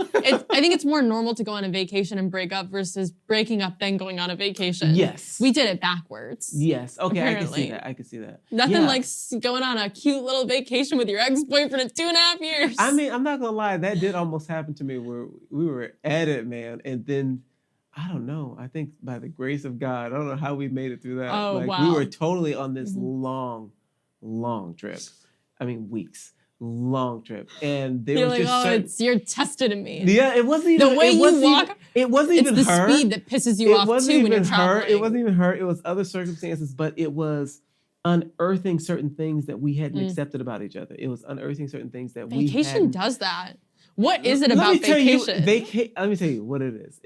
I think it's more normal to go on a vacation and break up versus breaking up then going on a vacation. Yes. We did it backwards. Yes. Okay, apparently. I can see that. Nothing like going on a cute little vacation with your ex-boyfriend at 2.5 years. I mean, I'm not gonna lie, that did almost happen to me where we were at it, man, and then I don't know. I think by the grace of God, I don't know how we made it through that. Oh, wow. We were totally on this long trip. I mean, weeks. Long trip. And there was just you're tested in me. Yeah, it wasn't even the way you walk. It wasn't even her. It's the speed that pisses you off too when you're traveling. It wasn't even her. It was other circumstances, but it was unearthing certain things that we hadn't accepted about each other. It was unearthing certain things that Vacation does that. What is it about vacation? Let me tell you what it is.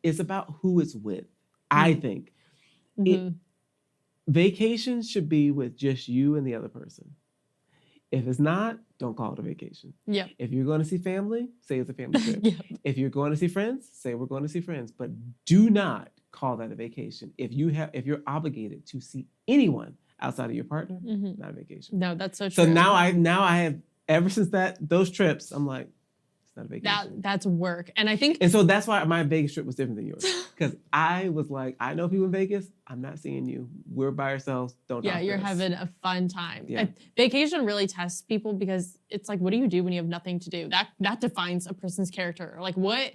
It's about who it's with. I think. Vacation should be with just you and the other person. If it's not, don't call it a vacation. Yep. If you're going to see family, say it's a family trip. Yep. If you're going to see friends, say we're going to see friends. But do not call that a vacation. If you're obligated to see anyone outside of your partner, not a vacation. No, that's so true. So now I have, ever since those trips, I'm like, not a vacation. That's work. And I think... And so that's why my Vegas trip was different than yours. Because I was like, I know people in Vegas. I'm not seeing you. We're by ourselves. Don't talk to you're us. having a fun time. Yeah. Vacation really tests people because it's like, what do you do when you have nothing to do? That defines a person's character. Like, what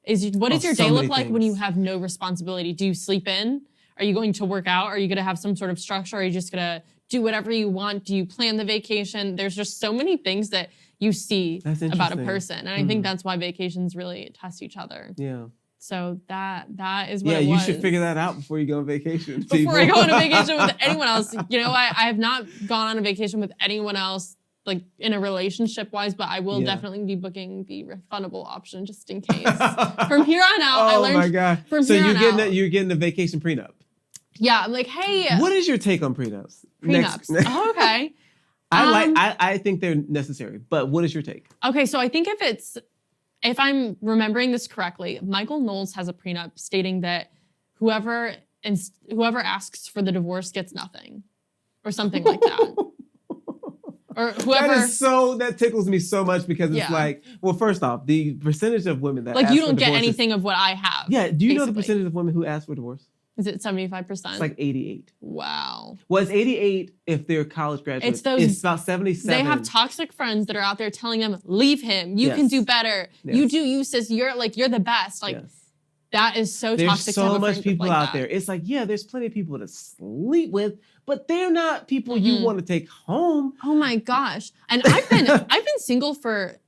does your day look like when you have no responsibility? Do you sleep in? Are you going to work out? Are you going to have some sort of structure? Are you just going to do whatever you want? Do you plan the vacation? There's just so many things that you see about a person. And I think that's why vacations really test each other. Yeah. So that is what it was. Yeah, you should figure that out before you go on vacation. Before I go on a vacation with anyone else. You know, I have not gone on a vacation with anyone else, like in a relationship wise, but I will definitely be booking the refundable option just in case. From here on out, I learned. Oh my God. From So here on out, you're getting a vacation prenup. Yeah, I'm like, hey. What is your take on prenups? Prenups. Oh, okay. I think they're necessary, but what is your take? Okay, so I think if I'm remembering this correctly, Michael Knowles has a prenup stating that whoever asks for the divorce gets nothing, or something like that. Or whoever. That tickles me so much because it's like, well, first off, the percentage of women that like ask you don't for get divorce anything of what I have. Yeah, do you know the basically. percentage of women who ask for divorce? Is it 75%? It's like 88. Wow. Well, it's 88 if they're college graduates. It's about 77. They have toxic friends that are out there telling them, leave him. You can do better. Yes. You do you, sis. You're the best. Like, that is so toxic. There's so much people out there. It's like, yeah, there's plenty of people to sleep with, but they're not people you want to take home. Oh my gosh. And I've been single for,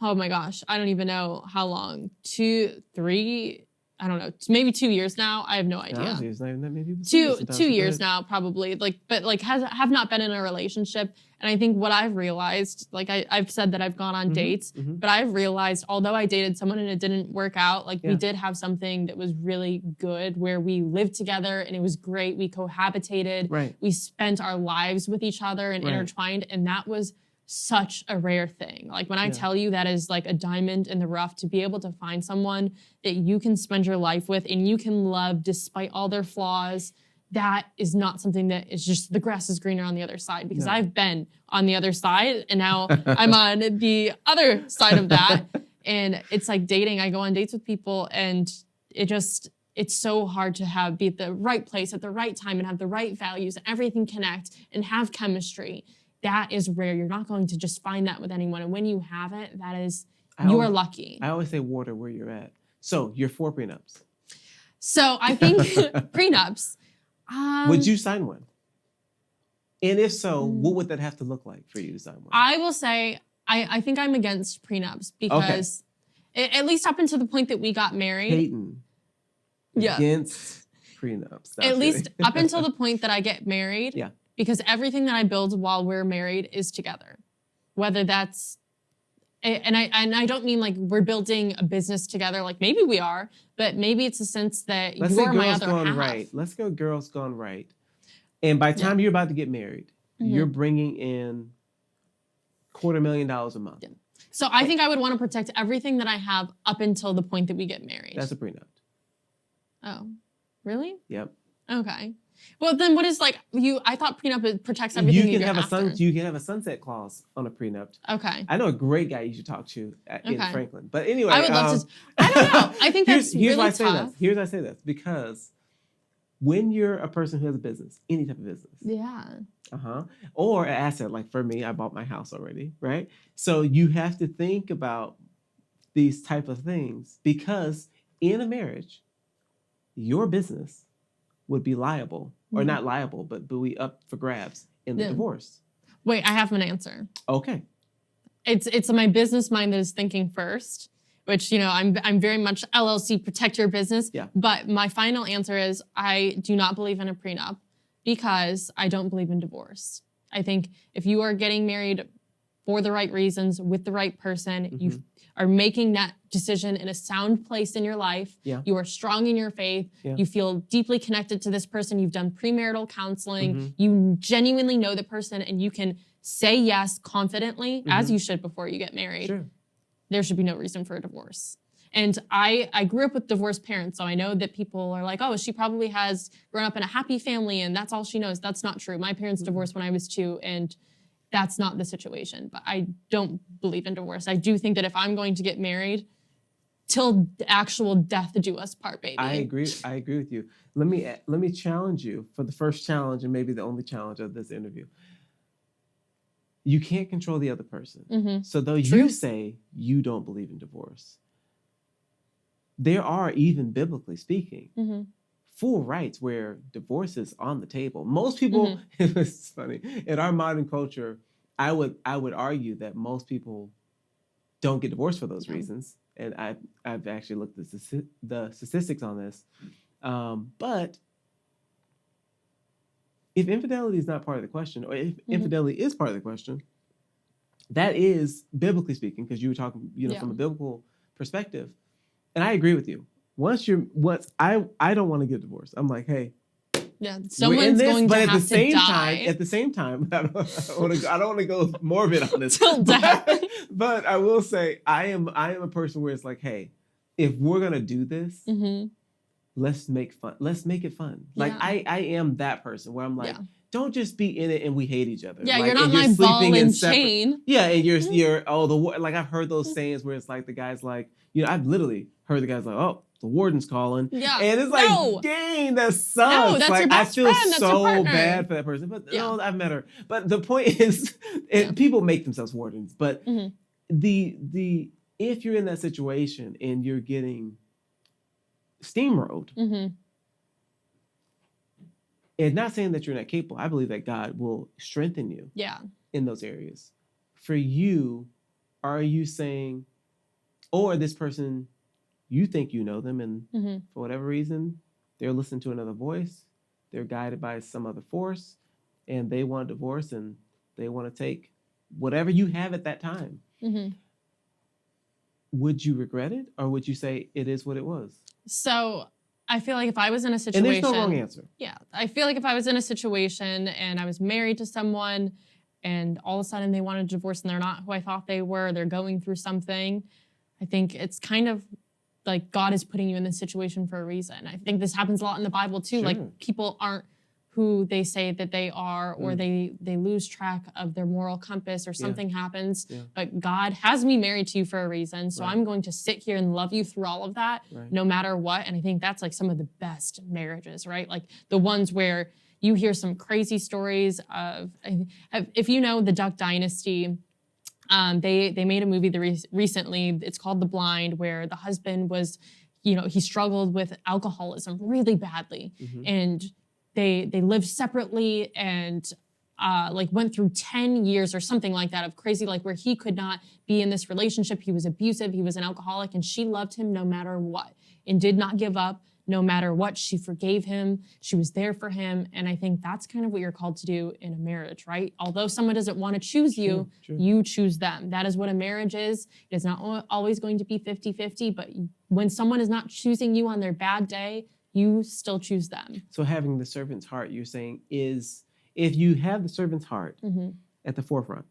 oh my gosh, I don't even know how long. 2, 3, I don't know, maybe 2 years now. I have no idea. No, it's not even that many people. 2 years now, probably. Have not been in a relationship. And I think what I've realized, like I've said that I've gone on dates, but I've realized, although I dated someone and it didn't work out, we did have something that was really good where we lived together and it was great. We cohabitated. Right. We spent our lives with each other and intertwined. And that was such a rare thing. Like when I tell you that is like a diamond in the rough to be able to find someone that you can spend your life with and you can love despite all their flaws, that is not something that is just the grass is greener on the other side because I've been on the other side and now I'm on the other side of that. And it's like dating. I go on dates with people and it's so hard to be at the right place at the right time and have the right values and everything connect and have chemistry. That is rare. You're not going to just find that with anyone. And when you have it, you are lucky. I always say water where you're at. So you're for prenups. So I think prenups. Would you sign one? And if so, what would that have to look like for you to sign one? I will say, I think I'm against prenups because at least up until the point that we got married. Payton. Against prenups. At least up until the point that I get married. Yeah. Because everything that I build while we're married is together. Whether that's, and I don't mean like we're building a business together, like maybe we are, but maybe it's a sense that you're my other half. Right. Let's go girls gone right. And by the time you're about to get married, you're bringing in $250,000 a month. Yeah. So I think I would want to protect everything that I have up until the point that we get married. That's a prenup. Oh, really? Yep. Okay. Well, then what is I thought prenup protects everything you get after. You can have a sunset clause on a prenup. Okay. I know a great guy you should talk to in Franklin. But anyway. I would love to. I don't know. I think that's here's really why tough. Here's why I say this. Because when you're a person who has a business, any type of business. Yeah. Or an asset, like for me, I bought my house already, right? So you have to think about these type of things because in a marriage, your business would be liable, or not liable, but be up for grabs in the divorce. Wait, I have an answer. Okay. It's my business mind that is thinking first, which, I'm very much LLC, protect your business. Yeah. But my final answer is I do not believe in a prenup because I don't believe in divorce. I think if you are getting married for the right reasons, with the right person, you are making that decision in a sound place in your life. Yeah. You are strong in your faith. Yeah. You feel deeply connected to this person. You've done premarital counseling. You genuinely know the person and you can say yes confidently, as you should before you get married. Sure. There should be no reason for a divorce. And I grew up with divorced parents, so I know that people are like, oh, she probably has grown up in a happy family and that's all she knows. That's not true. My parents divorced when I was 2 and that's not the situation. But I don't believe in divorce. I do think that if I'm going to get married, till actual death do us part, baby. I agree with you. Let me challenge you for the first challenge and maybe the only challenge of this interview. You can't control the other person. So though you say you don't believe in divorce, there are, even biblically speaking, full rights where divorce is on the table. Most people, it's funny, in our modern culture, I would argue that most people don't get divorced for those reasons. And I've actually looked at the statistics on this. But if infidelity is not part of the question, or if infidelity is part of the question, that is, biblically speaking, because you were talking, from a biblical perspective, and I agree with you. Once I don't want to get divorced. I'm like, hey, someone's going to have to die. At the same time, I don't want to go morbid on this. But I will say, I am a person where it's like, hey, if we're gonna do this, let's make fun. Let's make it fun. Like I am that person where I'm like, don't just be in it and we hate each other. Yeah, like, you're not my ball and chain. Yeah, and you're like, I've heard those sayings where it's like the guy's like, I've literally heard the guy's like, oh, the warden's calling. Yeah. And it's like, dang, that sucks. No, that's like, your best friend. That's so bad for that person. But no, I've met her. But the point is, people make themselves wardens. But if you're in that situation and you're getting steamrolled, and not saying that you're not capable, I believe that God will strengthen you in those areas. For you, are you saying, or this person, you think you know them, and for whatever reason, they're listening to another voice, they're guided by some other force, and they want a divorce, and they want to take whatever you have at that time. Would you regret it, or would you say it is what it was? So I feel like if I was in a situation... And there's no wrong answer. Yeah. I feel like if I was in a situation and I was married to someone and all of a sudden they want a divorce and they're not who I thought they were, they're going through something, I think it's kind of like God is putting you in this situation for a reason. I think this happens a lot in the Bible too. Sure. Like people aren't who they say that they are, or they lose track of their moral compass, or something happens. But God has me married to you for a reason, so I'm going to sit here and love you through all of that, no matter what. And I think that's like some of the best marriages, right? Like the ones where you hear some crazy stories of, if you know the Duck Dynasty, they made a movie recently. It's called The Blind, where the husband was, he struggled with alcoholism really badly, and they lived separately and like went through 10 years or something like that of crazy, like where he could not be in this relationship. He was abusive. He was an alcoholic, and she loved him no matter what and did not give up no matter what. She forgave him. She was there for him. And I think that's kind of what you're called to do in a marriage, right? Although someone doesn't want to choose you, you choose them. That is what a marriage is. It's not always going to be 50-50, but when someone is not choosing you on their bad day, you still choose them. So having the servant's heart, you're saying, is if you have the servant's heart at the forefront,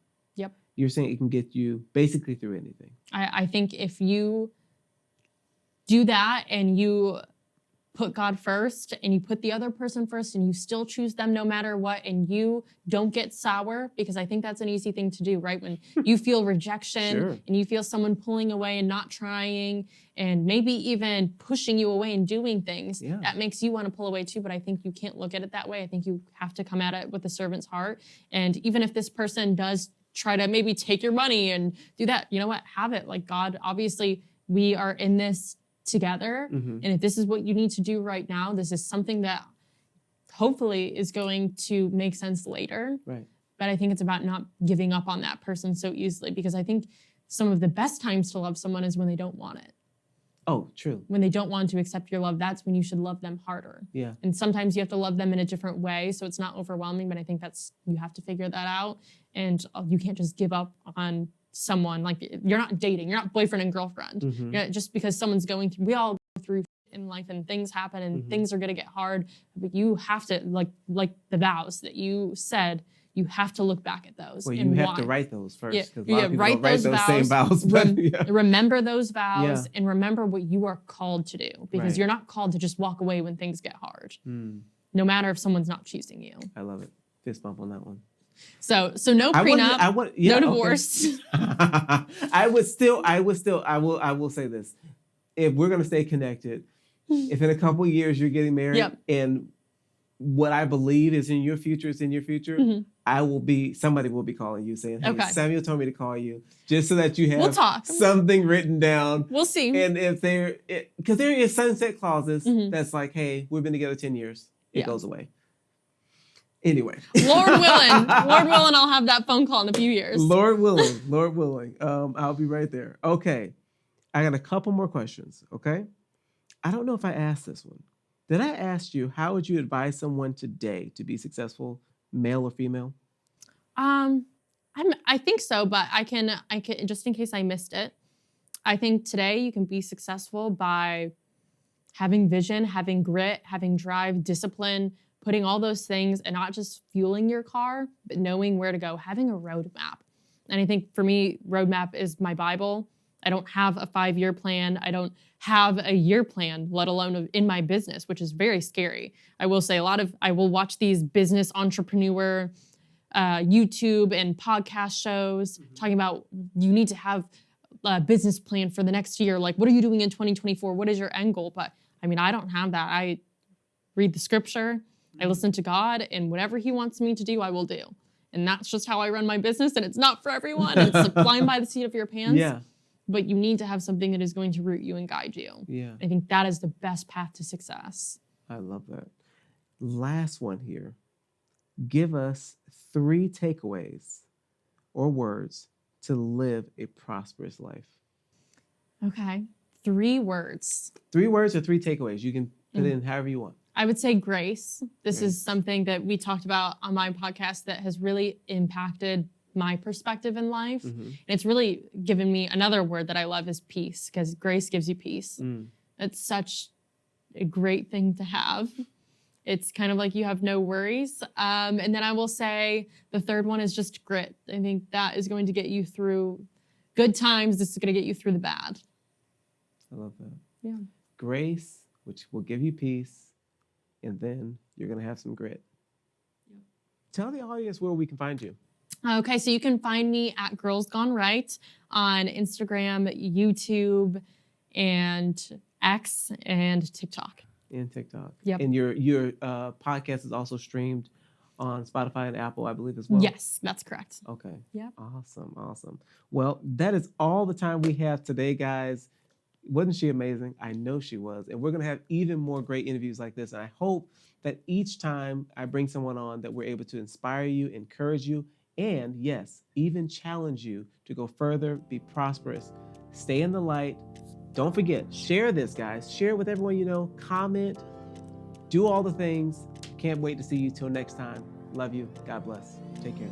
you're saying it can get you basically through anything. I think if you do that and you put God first and you put the other person first and you still choose them no matter what, and you don't get sour, because I think that's an easy thing to do, right? When you feel rejection and you feel someone pulling away and not trying and maybe even pushing you away and doing things, that makes you want to pull away too. But I think you can't look at it that way. I think you have to come at it with a servant's heart. And even if this person does try to maybe take your money and do that, you know what? Have it. Like, God, obviously we are in this together. And if this is what you need to do right now, this is something that hopefully is going to make sense later. Right. But I think it's about not giving up on that person so easily, because I think some of the best times to love someone is when they don't want it. Oh, true. When they don't want to accept your love, that's when you should love them harder. Yeah. And sometimes you have to love them in a different way, so it's not overwhelming, but I think you have to figure that out. And you can't just give up on someone. Like, you're not dating, you're not boyfriend and girlfriend. Just because someone's going through, we all go through in life and things happen and things are gonna get hard, but you have to, like the vows that you said, you have to look back at those. Well, you have to write those first. Write those same vows. Remember those vows and remember what you are called to do, because you're not called to just walk away when things get hard. No matter if someone's not choosing you. I love it. Fist bump on that one. So no prenup, no divorce. Okay. I will say this. If we're going to stay connected, if in a couple of years you're getting married and what I believe is in your future is in your future, somebody will be calling you saying, hey, Samuel told me to call you just so that you have something written down. We'll see. And if because there is sunset clauses that's like, hey, we've been together 10 years. It goes away. Anyway. Lord willing, I'll have that phone call in a few years. Lord willing. I'll be right there. Okay. I got a couple more questions, okay? I don't know if I asked this one. Did I ask you, how would you advise someone today to be successful, male or female? I think so, but I can just in case I missed it. I think today you can be successful by having vision, having grit, having drive, discipline, putting all those things and not just fueling your car, but knowing where to go, having a roadmap. And I think for me, roadmap is my Bible. I don't have a 5-year plan. I don't have a year plan, let alone in my business, which is very scary. I will say I will watch these business entrepreneur YouTube and podcast shows talking about you need to have a business plan for the next year. Like, what are you doing in 2024? What is your end goal? But I mean, I don't have that. I read the scripture. I listen to God, and whatever he wants me to do, I will do. And that's just how I run my business, and it's not for everyone. It's flying by the seat of your pants. Yeah. But you need to have something that is going to root you and guide you. Yeah. I think that is the best path to success. I love that. Last one here. Give us 3 takeaways or words to live a prosperous life. Okay. 3 words. 3 words or 3 takeaways. You can put it in however you want. I would say grace. This is something that we talked about on my podcast that has really impacted my perspective in life. And it's really given me another word that I love is peace, because grace gives you peace. It's such a great thing to have. It's kind of like you have no worries. And then I will say the third one is just grit. I think that is going to get you through good times. This is going to get you through the bad. I love that. Yeah. Grace, which will give you peace. And then you're going to have some grit. Yep. Tell the audience where we can find you. Okay, so you can find me at Girls Gone Right on Instagram, YouTube, and X, and TikTok. And TikTok. Yep. And your podcast is also streamed on Spotify and Apple, I believe, as well? Yes, that's correct. Okay. Yep. Awesome. Well, that is all the time we have today, guys. Wasn't she amazing? I know she was. And we're going to have even more great interviews like this. And I hope that each time I bring someone on that we're able to inspire you, encourage you, and yes, even challenge you to go further, be prosperous, stay in the light. Don't forget, share this, guys. Share it with everyone you know. Comment. Do all the things. Can't wait to see you till next time. Love you. God bless. Take care.